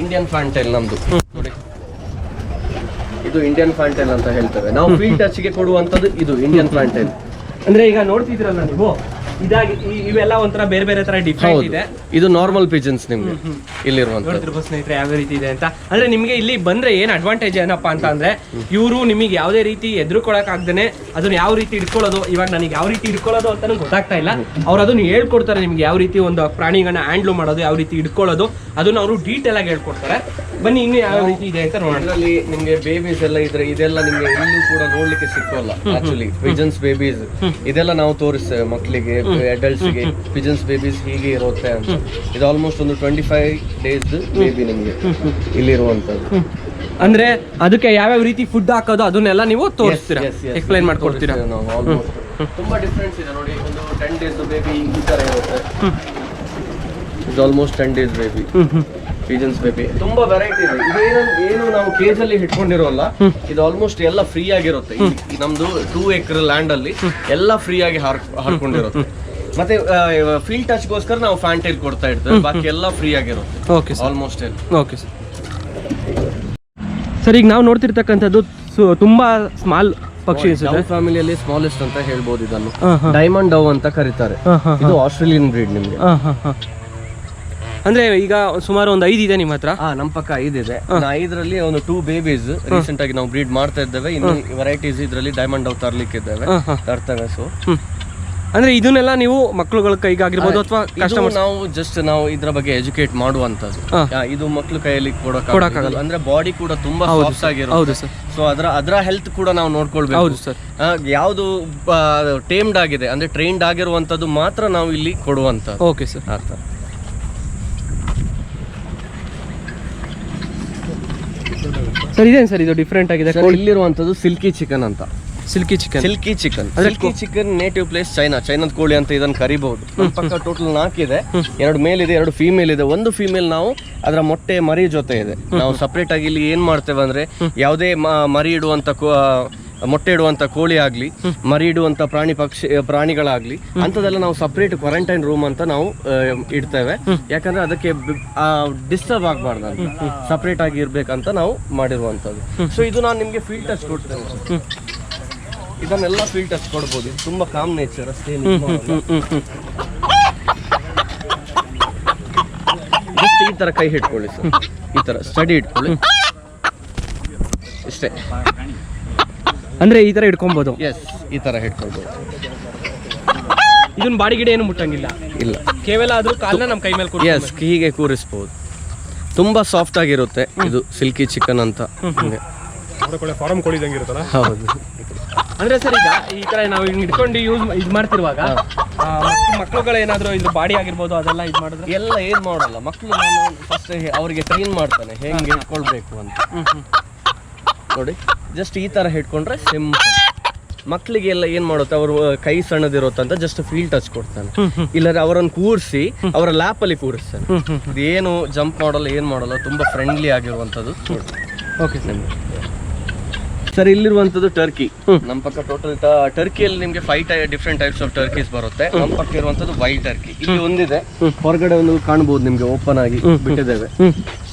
ಇಂಡಿಯನ್ ಫ್ಯಾಂಟೈಲ್ ನಮ್ದು ನೋಡಿ, ಇದು ಇಂಡಿಯನ್ ಫ್ಯಾಂಟೈಲ್ ಅಂತ ಹೇಳ್ತೇವೆ ನಾವು. ಫೀಲ್ಡ್ ಟಚ್ ಗೆ ಕೊಡುವಂತದ್ದು ಇದು ಇಂಡಿಯನ್ ಫ್ಯಾಂಟೈಲ್. ಅಂದ್ರೆ ಈಗ ನೋಡ್ತಿದ್ರಲ್ಲ ನೀವು, ಇದಾಗಿ ಇವೆಲ್ಲ ಒಂಥರ ಬೇರೆ ಬೇರೆ ತರ ಡಿಫ್ರೆಂಟ್ ಇದೆ. ಇದು ನಾರ್ಮಲ್ ಪಿಜನ್ಸ್ ನಿಮ್ಗೆ ಇಲ್ಲಿರುವಂತ ಸ್ನೇಹಿತರೆ ಯಾವ ರೀತಿ ಇದೆ ಅಂತ. ಅಂದ್ರೆ ನಿಮ್ಗೆ ಇಲ್ಲಿ ಬಂದ್ರೆ ಏನ್ ಅಡ್ವಾಂಟೇಜ್ ಏನಪ್ಪಾ ಅಂತ ಅಂದ್ರೆ, ಇವರು ನಿಮಗೆ ಯಾವುದೇ ರೀತಿ ಎದುರುಕೊಳಕ್ ಆಗ್ದೇನೆ ಅದನ್ನ ಯಾವ ರೀತಿ ಇಟ್ಕೊಳ್ಳೋದು, ಇವಾಗ ನನಗೆ ಯಾವ ರೀತಿ ಇಟ್ಕೊಳ್ಳೋದು ಅಂತ ಗೊತ್ತಾಗ್ತಾ ಇಲ್ಲ, ಅವ್ರು ಅದನ್ನ ಹೇಳ್ಕೊಡ್ತಾರೆ ನಿಮ್ಗೆ. ಯಾವ ರೀತಿ ಒಂದು ಪ್ರಾಣಿಗಳನ್ನ ಹ್ಯಾಂಡ್ಲ್ ಮಾಡೋದು, ಯಾವ ರೀತಿ ಇಟ್ಕೊಳ್ಳೋದು, ಅದನ್ನ ಅವರು ಡೀಟೇಲ್ ಆಗಿ ಹೇಳ್ಕೊಡ್ತಾರೆ. ಬನ್ನಿ ಇನ್ನು ಯಾವ ರೀತಿ ಇದೆ ಅಂತ ನೋಡೋಣ. ಇದರಲ್ಲಿ ನಿಮ್ಗೆ ಬೇಬೀಸ್ ಎಲ್ಲ ಇದ್ರೆ ಇದೆಲ್ಲ ನಿಮ್ಗೆ ಎಲ್ಲೂ ಕೂಡ ನೋಡ್ಲಿಕ್ಕೆ ಸಿಕ್ಕೋಲ್ಲ. ಆಕ್ಚುಲಿ ಪಿಜನ್ಸ್ ಬೇಬೀಸ್ ಇದೆಲ್ಲ ನಾವು ತೋರಿಸ್ತೇವೆ ಮಕ್ಕಳಿಗೆ, ಅಡಲ್ಟ್ಸ್ಗೆ. ಪಿಜನ್ಸ್ ಬೇಬೀಸ್ ಹೀಗೆ ಇರುತ್ತೆ ಅಂತ. ಇದು ಆಲ್ಮೋಸ್ಟ್ ಒಂದು 25 days ಬೇಬಿ ನಿಮ್ಗೆ ಇಲ್ಲಿರುವಂತದ್ದು. ಅಂದ್ರೆ ಅದಕ್ಕೆ ಯಾವ್ಯಾವ ರೀತಿ ಫುಡ್ ಹಾಕೋದು ಅದನ್ನೆಲ್ಲ ನೀವು ತೋರಿಸ್ತೀರಾ, ಎಕ್ಸ್ಪ್ಲೈನ್ ಮಾಡ್ಕೊಡ್ತೀರಾ? ನಾವು ಆಲ್ಮೋಸ್ಟ್ ತುಂಬಾ ಡಿಫ್ರೆನ್ಸ್ ಇದೆ ನೋಡಿ. ಒಂದು 10 days ಬೇಬಿ ಈ ತರ ಇರುತ್ತೆ. ಇದು almost 10 days baby, pigeons baby. ತುಂಬಾ ವೆರೈಟಿ ಇದೆ. ಏನು ನಾವು ಕೇಜ್ ಅಲ್ಲಿ ಇಟ್ಕೊಂಡಿರೋಲ್ಲ, ಇದು ಆಲ್ಮೋಸ್ಟ್ ಎಲ್ಲ ಫ್ರೀ ಆಗಿರುತ್ತೆ. ನಮ್ದು 2 acre ಲ್ಯಾಂಡ್ ಅಲ್ಲಿ ಎಲ್ಲ ಫ್ರೀ ಆಗಿ ಹಾರ್ಕೊಂಡಿರುತ್ತೆ. ಮತ್ತೆ ಫೀಲ್ಡ್ ಟಚ್ ಗೋಸ್ಕರ ನಾವು ಫ್ಯಾಂಟೈಲ್ ಕೊಡ್ತಾ ಇರ್ತೇವೆ, ಬಾಕಿ ಎಲ್ಲ ಫ್ರೀ ಆಗಿರುತ್ತೆ. ಓಕೆ ಆಲ್ಮೋಸ್ಟ್ ಎಲ್ಲ. Okay sir. ಸರ್ ಈಗ ನಾವು ನೋಡ್ತಿರ್ತಕ್ಕಂಥದ್ದು ತುಂಬಾ ಸ್ಮಾಲ್ ಪಕ್ಷಿ ಡವ್ ಫ್ಯಾಮಿಲಿಯಲ್ಲಿ ಸ್ಮಾಲೆಸ್ಟ್ ಅಂತ ಹೇಳ್ಬೋದು ಇದನ್ನು. ಡೈಮಂಡ್ ಡವ್ ಅಂತ ಕರೀತಾರೆ. ಇದು ಆಸ್ಟ್ರೇಲಿಯನ್ ಬ್ರೀಡ್ ನಿಮ್ಗೆ. ಅಂದ್ರೆ ಈಗ ಸುಮಾರು ಒಂದು 5 ಇದೆ ನಿಮ್ಮ ಹತ್ರ? ನಮ್ಮ ಪಕ್ಕ 5 ಇದೆ. 5ರಲ್ಲಿ ಒಂದು 2 ಬೇಬೀಸ್ ರೀಸೆಂಟ್ ಆಗಿ ನಾವು ಬ್ರೀಡ್ ಮಾಡ್ತಾ ಇದ್ದೇವೆ. ಇನ್ನು ವೆರೈಟೀಸ್ ಇದರಲ್ಲಿ ಡೈಮಂಡ್ ಅವು ತರ್ಲಿಕ್ಕಿದ್ದೇವೆ, ತರ್ತೇವೆ. ಸೊ ಅಂದ್ರೆ ಇದನ್ನೆಲ್ಲ ನೀವು ಮಕ್ಕಳುಗಳ ಕೈಗಾಗಿರ್ಬೋದು ಅಥವಾ ಕಸ್ಟಮರ್? ನಾವು ಇದ್ರ ಬಗ್ಗೆ ಎಜುಕೇಟ್ ಮಾಡುವಂತದ್ದು. ಇದು ಮಕ್ಕಳು ಕೈಯಲ್ಲಿ ಕೊಡಕ್ಕಾಗಲ್ಲ, ಅಂದ್ರೆ ಬಾಡಿ ಕೂಡ ತುಂಬಾ ಸಾಫ್ಟ್ ಆಗಿರುತ್ತೆ. ಹೌದು ಸರ್. ಸೊ ಅದರ ಹೆಲ್ತ್ ಕೂಡ ನಾವು ನೋಡ್ಕೊಳ್ಬೇಕು. ಹೌದು ಸರ್. ಯಾವುದು ಟೇಮ್ಡ್ ಆಗಿದೆ ಅಂದ್ರೆ ಟ್ರೈನ್ಡ್ ಆಗಿರುವಂತದ್ದು ಮಾತ್ರ ನಾವು ಇಲ್ಲಿ ಕೊಡುವಂತದ್ದು. Okay sir. ಆ ಥರ. ಸರ್ ಇದೇನು ಸರ್ ಇದು ಡಿಫ್ರೆಂಟ್ ಆಗಿದೆ? ಇಲ್ಲಿರುವಂತದ್ದು ಸಿಲ್ಕಿ ಚಿಕನ್ ಅಂತ. ಸಿಲ್ಕಿ ಚಿಕನ್ ನೇಟಿವ್ ಪ್ಲೇಸ್ ಚೈನಾದ ಕೋಳಿ ಅಂತ ಇದನ್ನ ಕರಿಬಹುದು. ನಮ್ಮ ಪಕ್ಕ ಟೋಟಲ್ 4 ಇದೆ. 2 ಮೇಲ್ ಇದೆ, 2 ಫೀಮೇಲ್ ಇದೆ. ಒಂದು ಫೀಮೇಲ್ ನಾವು ಅದರ ಮೊಟ್ಟೆ ಮರಿ ಜೊತೆ ಇದೆ. ನಾವು ಸಪ್ರೇಟ್ ಆಗಿ ಇಲ್ಲಿ ಏನ್ ಮಾಡ್ತೇವೆ ಅಂದ್ರೆ ಯಾವುದೇ ಮರಿ ಇಡುವಂತ ಮೊಟ್ಟೆ ಇಡುವಂತ ಕೋಳಿ ಆಗ್ಲಿ, ಮರಿ ಇಡುವಂತ ಪ್ರಾಣಿಗಳಾಗ್ಲಿ ಅಂತದೆಲ್ಲ ನಾವು ಸಪ್ರೇಟ್ ಕ್ವಾರಂಟೈನ್ ರೂಮ್ ಅಂತ ನಾವು ಇಡ್ತೇವೆ. ಯಾಕಂದ್ರೆ ಅದಕ್ಕೆ ಡಿಸ್ಟರ್ಬ್ ಆಗ್ಬಾರ್ದು ಅಂತ ಸಪ್ರೇಟ್ ಆಗಿ ಇರ್ಬೇಕಂತ ನಾವು ಮಾಡಿರುವಂತದ್ದು. ಸೊ ಇದು ನಾನು ನಿಮ್ಗೆ ಫೀಲ್ಡ್ ಟಚ್ ಕೊಡ್ತೇನೆ. ಇದನ್ನೆಲ್ಲ ಫೀಲ್ಡ್ ಟಚ್ ಕೊಡ್ಬೋದು. ಇದು ತುಂಬಾ ಕಾಮ್ ನೇಚರ್ ಅಷ್ಟೇ. ಜಸ್ಟ್ ಈ ತರ ಕೈ ಹಿಡ್ಕೊಳ್ಳಿ ಸರ್, ಈ ತರ ಸ್ಟಡಿ ಇಟ್ಕೊಳ್ಳಿ ಇಷ್ಟೇ. ಅಂದ್ರೆ ಈ ತರ ಇಟ್ಕೊಬಹುದು? ಎಸ್, ಈ ತರ ಹಿಡ್ಕೊಳ್ಬೋದು. ಇದನ್ನ ಬಾಡಿ ಗಿಡ ಏನು ಮುಟ್ಟಂಗಿಲ್ಲ? ಇಲ್ಲ, ಕೇವಲ ಅದ್ರ ಕಾಲನ್ನ ನಮ್ಮ ಕೈ ಮೇಲೆ ಎಸ್ ಹೀಗೆ ಕೂರಿಸ್ಬೋದು. ತುಂಬಾ ಸಾಫ್ಟ್ ಆಗಿರುತ್ತೆ. ಇದು ಸಿಲ್ಕಿ ಚಿಕನ್ ಅಂತ. ಫಾರಂ ಕೋಳಿ ಇರುತ್ತಲ್ಲ. ಹೌದು. ಅಂದ್ರೆ ಸರ್ ಈಗ ಈ ತರ ನಾವು ಇಟ್ಕೊಂಡು ಇದು ಮಾಡ್ತಿರುವಾಗ ಮಕ್ಕಳುಗಳು ಏನಾದ್ರು ಇದು ಬಾಡಿ ಆಗಿರ್ಬೋದು ಅದೆಲ್ಲ ಇದು ಮಾಡಿದ್ರೆ ಎಲ್ಲ ಏನ್ ಮಾಡಲ್ಲ. ಮಕ್ಕಳು ನಾನು ಫಸ್ಟ್ ಅವ್ರಿಗೆ ಟ್ರೈನ್ ಮಾಡ್ತಾನೆ ಹೆಂಗೆ ಇಟ್ಕೊಳ್ಬೇಕು ಅಂತ. ನೋಡಿ, ಜಸ್ಟ್ ಈ ತರ ಹಿಡ್ಕೊಂಡ್ರೆ ಸಿಂಪಲ್. ಮಕ್ಕಳಿಗೆಲ್ಲ ಏನ್ ಮಾಡುತ್ತೆ, ಅವರು ಕೈ ಸಣ್ಣದಿರುತ್ತೆ ಅಂತ ಜಸ್ಟ್ ಫೀಲ್ ಟಚ್ ಕೊಡ್ತಾನೆ. ಇಲ್ಲಾಂದ್ರೆ ಅವರನ್ನು ಕೂರಿಸಿ ಅವರ ಲ್ಯಾಪ್ ಅಲ್ಲಿ ಕೂರಿಸ್ತಾನೆ. ಇದೇನು ಜಂಪ್ ಮಾಡಲ್ಲ, ಏನ್ ಮಾಡಲ್ಲ, ತುಂಬಾ ಫ್ರೆಂಡ್ಲಿ ಆಗಿರುವಂತದ್ದು. ಓಕೆ ಸರ್, ಇಲ್ಲಿರುವಂತದ್ದು ಟರ್ಕಿ. ನಮ್ಮ ಪಕ್ಕ ಟೋಟಲ್ ಟರ್ಕಿಯಲ್ಲಿ ನಿಮ್ಗೆ 5 ಡಿಫ್ರೆಂಟ್ ಟೈಪ್ಸ್ ಆಫ್ ಟರ್ಕೀಸ್ ಬರುತ್ತೆ. ನಮ್ಮ ಪಕ್ಕ ಇರುವಂತದ್ದು ವೈಟ್ ಟರ್ಕಿ. ಇಲ್ಲಿ ಒಂದಿದೆ, ಹೊರಗಡೆ ಒಂದು ಕಾಣಬಹುದು ನಿಮ್ಗೆ, ಓಪನ್ ಆಗಿ ಬಿಟ್ಟಿದ್ದೇವೆ.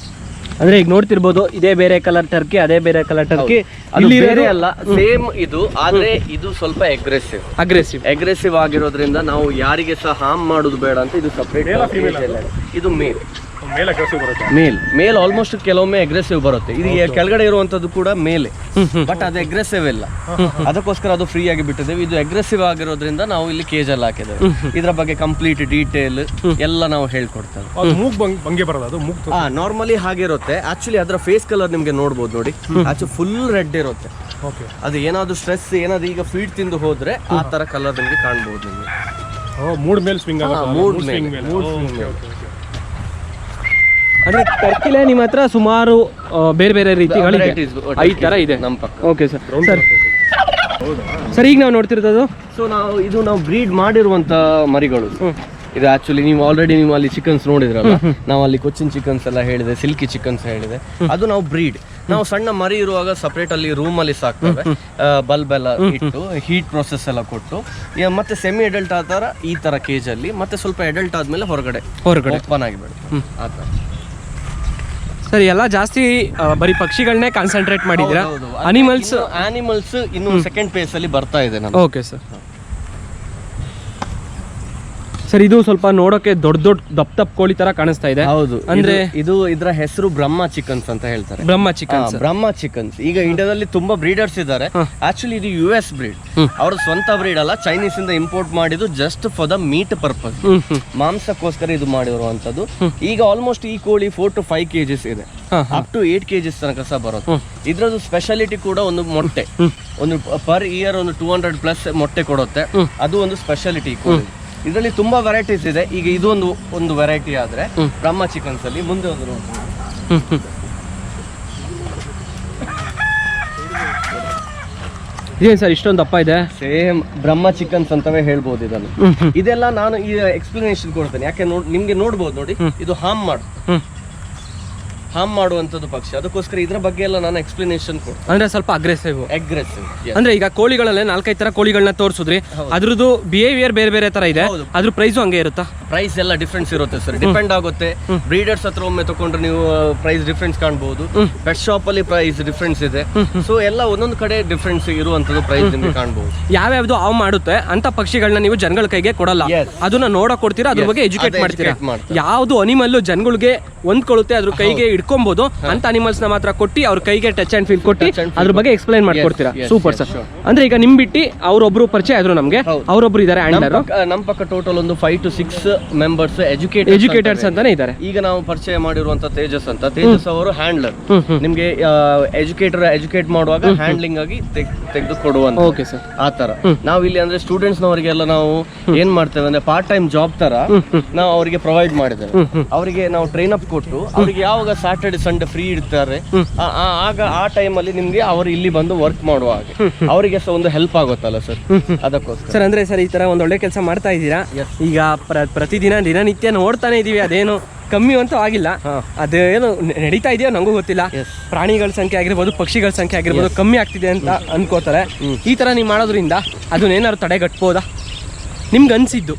ಅಂದ್ರೆ ಈಗ ನೋಡ್ತಿರ್ಬೋದು, ಇದೇ ಬೇರೆ ಕಲರ್ ಟರ್ಕಿ, ಅದೇ ಬೇರೆ ಕಲರ್ ಟರ್ಕಿ. ಇಲ್ಲಿ ಬೇರೆ ಅಲ್ಲ, ಸೇಮ್ ಇದು. ಆದ್ರೆ ಇದು ಸ್ವಲ್ಪ ಅಗ್ರೆಸಿವ್ ಆಗಿರೋದ್ರಿಂದ ನಾವು ಯಾರಿಗೆ ಸಹ ಹಾರ್ಮ್ ಮಾಡೋದು ಬೇಡ ಅಂತ ಇದು ಸಪರೇಟ್. ಇದು ಮೇಲ್ ಆಲ್ಮೋಸ್ಟ್ ಕೆಲವೊಮ್ಮೆ ಅಗ್ರೆಸಿವ್ ಬರುತ್ತೆ. ಇದು ಕೆಳಗಡೆ ಇರುವಂತದ್ದು ಕೂಡ ಮೇಲೆ, ಬಟ್ ಅದು ಅಗ್ರೆಸಿವ್ ಇಲ್ಲ. ಅದಕ್ಕೋಸ್ಕರ ಅದು ಫ್ರೀ ಆಗಿ ಬಿಟ್ಟಿದ್ದೇವೆ. ಇದು ಅಗ್ರೆಸಿವ್ ಆಗಿರೋದ್ರಿಂದ ನಾವು ಇಲ್ಲಿ ಕೇಜ್ ಅಲ್ಲಿ ಹಾಕಿದ್ದೇವೆ. ಇದ್ರ ಬಗ್ಗೆ ಕಂಪ್ಲೀಟ್ ಡೀಟೇಲ್ ಎಲ್ಲ ನಾವು ಹೇಳ್ಕೊಡ್ತೇವೆ. ನಾರ್ಮಲಿ ಹಾಗಿರುತ್ತೆ. ಆಕ್ಚುಲಿ ಅದರ ಫೇಸ್ ಕಲರ್ ನಿಮ್ಗೆ ನೋಡ್ಬೋದು. ನೋಡಿ, ಆಕ್ಚುಲಿ ಫುಲ್ ರೆಡ್ ಇರುತ್ತೆ. ಅದು ಏನಾದ್ರು ಸ್ಟ್ರೆಸ್ ಏನಾದ್ರು ಈಗ ಫೀಡ್ ತಿಂದು ಹೋದ್ರೆ ಆ ತರ ಕಲರ್ ನಿಮ್ಗೆ ಕಾಣ್ಬೋದು. ಅಂದ್ರೆ ಟರ್ಕಿಲೇ ನಿಮ್ಮ ಹತ್ರ ಸುಮಾರು ಬೇರೆ ಬೇರೆ ರೀತಿಗಳು ಈ ತರ ಇದೆ ನಮ್ಮ ಪಕ್ಕ. Okay sir. ಸರ್ ಈಗ ನಾವು ನೋಡ್ತಿರೋದು ನಾವು ಬ್ರೀಡ್ ಮಾಡಿರುವಂತ ಮರಿಗಳು. ಇದು ಆಕ್ಚುಲಿ ನೀವು ಆಲ್ರೆಡಿ ನೀವು ಅಲ್ಲಿ ಚಿಕನ್ಸ್ ನೋಡಿದ್ರಲ್ಲ, ನಾವು ಅಲ್ಲಿ ಕೊಚ್ಚಿನ್ ಚಿಕನ್ಸ್ ಎಲ್ಲ ಹೇಳಿದೆ, ಸಿಲ್ಕಿ ಚಿಕನ್ಸ್ ಹೇಳಿದೆ. ಅದು ನಾವು ಬ್ರೀಡ್ ನಾವು ಸಣ್ಣ ಮರಿ ಇರುವಾಗ ಸಪ್ರೇಟ್ ಅಲ್ಲಿ ರೂಮ್ ಅಲ್ಲಿ ಸಾಕ್ತೇವೆ. ಬಲ್ಬ್ ಎಲ್ಲ ಇಟ್ಟು ಹೀಟ್ ಪ್ರೊಸೆಸ್ ಎಲ್ಲ ಕೊಟ್ಟು ಮತ್ತೆ ಸೆಮಿ ಅಡಲ್ಟ್ ಆ ತರ ಈ ತರ ಕೇಜ್ ಅಲ್ಲಿ, ಮತ್ತೆ ಸ್ವಲ್ಪ ಅಡಲ್ಟ್ ಆದ್ಮೇಲೆ ಹೊರಗಡೆ ಓಪನ್ ಆಗಿಬಿಡುತ್ತೆ ಆ ತರ. ಸರ್, ಎಲ್ಲ ಜಾಸ್ತಿ ಬರೀ ಪಕ್ಷಿಗಳನ್ನೇ ಕಾನ್ಸಂಟ್ರೇಟ್ ಮಾಡಿದ್ದೀರಾ? ಆನಿಮಲ್ಸ್ ಇನ್ನು ಸೆಕೆಂಡ್ ಫೇಸ್ ಅಲ್ಲಿ ಬರ್ತಾ ಇದೆ. Okay sir. ಸರ್, ಇದು ಸ್ವಲ್ಪ ನೋಡೋಕೆ ದೊಡ್ಡ ದಪ್ಪ ಕೋಳಿ ತರ ಕಾಣಿಸ್ತಾ ಇದೆ. ಹೌದು, ಅಂದ್ರೆ ಇದರ ಹೆಸರು ಬ್ರಹ್ಮ ಚಿಕನ್ಸ್ ಅಂತ ಹೇಳ್ತಾರೆ. ಬ್ರಹ್ಮ ಚಿಕನ್ಸ್ ಈಗ ಇಂಡಿಯಾದಲ್ಲಿ ತುಂಬಾ ಬ್ರೀಡರ್ಸ್ ಇದ್ದಾರೆ. ಆಕ್ಚುಲಿ ಇದು US ಬ್ರೀಡ್, ಅವ್ರ ಸ್ವಂತ ಬ್ರೀಡ್ ಅಲ್ಲ, ಚೈನೀಸ್ ಇಂದ ಇಂಪೋರ್ಟ್ ಮಾಡಿದ್ದು just for the meat purpose, ಮಾಂಸಕ್ಕೋಸ್ಕರ ಇದು ಮಾಡಿರುವಂತದ್ದು. ಈಗ ಆಲ್ಮೋಸ್ಟ್ ಈ ಕೋಳಿ 4 to 5 kgs ಇದೆ, ಅಪ್ ಟು 8 kgs ತನಕ ಸಹ ಬರುತ್ತೆ. ಇದ್ರದ್ದು ಸ್ಪೆಷಾಲಿಟಿ ಕೂಡ ಒಂದು ಮೊಟ್ಟೆ, ಒಂದು ಪರ್ ಇಯರ್ ಒಂದು 200+ ಮೊಟ್ಟೆ ಕೊಡುತ್ತೆ. ಅದು ಒಂದು ಸ್ಪೆಷಾಲಿಟಿ ಕೋಳಿ. ಇದರಲ್ಲಿ ತುಂಬಾ ವೆರೈಟೀಸ್ ಇದೆ. ಈಗ ಇದು ಒಂದು ವೆರೈಟಿ ಆದ್ರೆ ಬ್ರಹ್ಮ ಚಿಕನ್ಸ್ ಅಲ್ಲಿ ಮುಂದೆ ಒಂದು ಇದೇನು ಸರ್ ಇಷ್ಟೊಂದು ದಪ್ಪ ಇದೆ? ಸೇಮ್ ಬ್ರಹ್ಮ ಚಿಕನ್ಸ್ ಅಂತವೇ ಹೇಳ್ಬೋದು ಇದನ್ನು. ಇದೆಲ್ಲ ನಾನು ಈ ಎಕ್ಸ್ಪ್ಲನೇಷನ್ ಕೊಡ್ತೇನೆ. ಯಾಕೆ ನಿಮ್ಗೆ ನೋಡ್ಬೋದು. ನೋಡಿ, ಇದು ಹಾರ್ಮ್ ಮಾಡುವಂಥದ್ದು ಪಕ್ಷಿ. ಅದಕ್ಕೋಸ್ಕರ ಇದ್ರ ಬಗ್ಗೆ ಎಲ್ಲ ನಾನು ಎಕ್ಸ್ಪ್ಲನೇಷನ್ ಕೊಡ್ತೀನಿ. ಅಂದ್ರೆ ಸ್ವಲ್ಪ ಅಗ್ರೆಸಿವ್. ಅಂದ್ರೆ ಈಗ ಕೋಳಿಗಳಲ್ಲೇ 4-5 ತರ ಕೋಳಿಗಳನ್ನ ತೋರಿಸಿದ್ರಿ, ಅದ್ರದ್ದು ಬಿಹೇವಿಯರ್ ಬೇರೆ ಬೇರೆ ತರ ಇದೆ, ಅದ್ರ ಪ್ರೈಸು ಹಂಗೆ ಇರುತ್ತಾ? ಪ್ರೈಸ್ ಎಲ್ಲ ಡಿಫ್ರೆನ್ಸ್ ಇರುತ್ತೆ ಸರ್, ಡಿಪೆಂಡ್ ಆಗುತ್ತೆ. ಬ್ರೀಡರ್ಸ್ ಹತ್ರ ಒಮ್ಮೆ ತಗೊಂಡ್ರೆ ನೀವು ಪ್ರೈಸ್ ಡಿಫ್ರೆನ್ಸ್ ಕಾಣಬಹುದು, ಪೆಟ್ ಶಾಪ್ ಅಲ್ಲಿ ಪ್ರೈಸ್ ಡಿಫ್ರೆನ್ಸ್ ಇದೆ. ಸೊ ಎಲ್ಲ ಒಂದೊಂದು ಕಡೆ ಡಿಫ್ರೆನ್ಸ್ ಇರುವಂತದ್ದು ಪ್ರೈಸ್ ನಿಮಗೆ ಕಾಣಬಹುದು. ಯಾವ್ಯಾವ್ದು ಹಾವು ಮಾಡುತ್ತೆ ಅಂತ ಪಕ್ಷಿಗಳನ್ನ ನೀವು ಜನಗಳ ಕೈಗೆ ಕೊಡಲ್ಲ, ಅದನ್ನ ನೋಡಕ್ ಕೊಡ್ತೀರಾ, ಅದ್ರ ಬಗ್ಗೆ ಎಜುಕೇಟ್ ಮಾಡ್ತೀರಾ. ಯಾವ್ದು ಅನಿಮಲ್ ಜನಗಳಿಗೆ ಹೊಂದ್ಕೊಳ್ಳುತ್ತೆ, ಅದ್ರ ಕೈಗೆ ಇಟ್ಕೊಬಹುದು ಅಂತ ಅನಿಮಲ್ಸ್ ನ ಮಾತ್ರ ಕೊಟ್ಟು ಅವ್ರ ಕೈಗೆ ಟಚ್ ಅಂಡ್ ಫೀಲ್ ಕೊಟ್ಟು ಅದ್ರ ಬಗ್ಗೆ ಎಕ್ಸ್ಪ್ಲೈನ್ ಮಾಡ್ಕೊಡ್ತೀರಾ. Super sir. ಅಂದ್ರೆ ಈಗ ನಿಮ್ ಬಿಟ್ಟು ಅವ್ರೊಬ್ರು ಪರಿಚಯ ಆದ್ರು ನಮ್ಗೆ, ಅವರೊಬ್ರು ಇದಾರೆ ಹ್ಯಾಂಡ್ಲರ್. ನಮ್ಮ ಪಕ್ಕ ಟೋಟಲ್ ಒಂದು 5 to 6 ಮೆಂಬರ್ಸ್ ಎಜುಕೇಟರ್ಸ್ ಅಂತಾನೆ ಇದ್ದಾರೆ. ಈಗ ನಾವು ಪರಿಚಯ ಮಾಡಿರುವಂತ ತೇಜಸ್ ಅಂತ, ತೇಜಸ್ ಅವರು ಹ್ಯಾಂಡ್ಲರ್. ನಿಮ್ಗೆ ಎಜುಕೇಟ್ ಮಾಡುವಾಗ ಹ್ಯಾಂಡ್ಲಿಂಗ್ ಆಗಿ ತೆಗೆದು ಕೊಡುವಂತ. Okay sir. ಆ ತರ ನಾವು ಇಲ್ಲಿ ಅಂದ್ರೆ ಸ್ಟೂಡೆಂಟ್ಸ್ ನವರಿಗೆಲ್ಲ ನಾವು ಏನ್ ಮಾಡ್ತೇವೆ ಅಂದ್ರೆ ಪಾರ್ಟ್ ಟೈಮ್ ಜಾಬ್ ತರ ನಾವು ಅವರಿಗೆ ಪ್ರೊವೈಡ್ ಮಾಡಿದ್ದೇವೆ. ಅವರಿಗೆ ನಾವು ಟ್ರೈನ್ ಅಪ್ ಕೊಟ್ಟು ಅವರಿಗೆ ಯಾವಾಗ ಸ್ಯಾಟರ್ಡೆ ಸಂಡೇ ಫ್ರೀ ಇರ್ತಾರೆ ಆಗ ಆ ಟೈಮ್ ಅಲ್ಲಿ ನಿಮ್ಗೆ ಅವರು ಇಲ್ಲಿ ಬಂದು ವರ್ಕ್ ಮಾಡುವ ಹಾಗೆ ಅವರಿಗೆ ಸಹ ಒಂದು ಹೆಲ್ಪ್ ಆಗುತ್ತಲ್ಲ ಸರ್, ಅದಕ್ಕೋಸ್ಕರ. ಸರ್ ಅಂದ್ರೆ ಸರ್ ಈ ತರ ಒಂದ್ ಒಳ್ಳೆ ಕೆಲಸ ಮಾಡ್ತಾ ಇದ್ದೀರಾ. ಈಗ ಪ್ರತಿದಿನ ದಿನನಿತ್ಯ ನೋಡ್ತಾನೆ ಇದೀವಿ, ಅದೇನು ಕಮ್ಮಿ ಅಂತೂ ಆಗಿಲ್ಲ. ಅದೇನು ನಡೀತಾ ಇದೆಯೋ ನಂಗೂ ಗೊತ್ತಿಲ್ಲ. ಪ್ರಾಣಿಗಳ ಸಂಖ್ಯೆ ಆಗಿರ್ಬೋದು, ಪಕ್ಷಿಗಳ ಸಂಖ್ಯೆ ಆಗಿರ್ಬೋದು ಕಮ್ಮಿ ಆಗ್ತಿದೆ ಅಂತ ಅನ್ಕೋತಾರೆ. ಈ ತರ ನೀವು ಮಾಡೋದ್ರಿಂದ ಅದನ್ನೇನಾದ್ರು ತಡೆಗಟ್ಬೋದಾ? ನಿಮ್ಗೆ ಅನ್ಸಿದ್ದು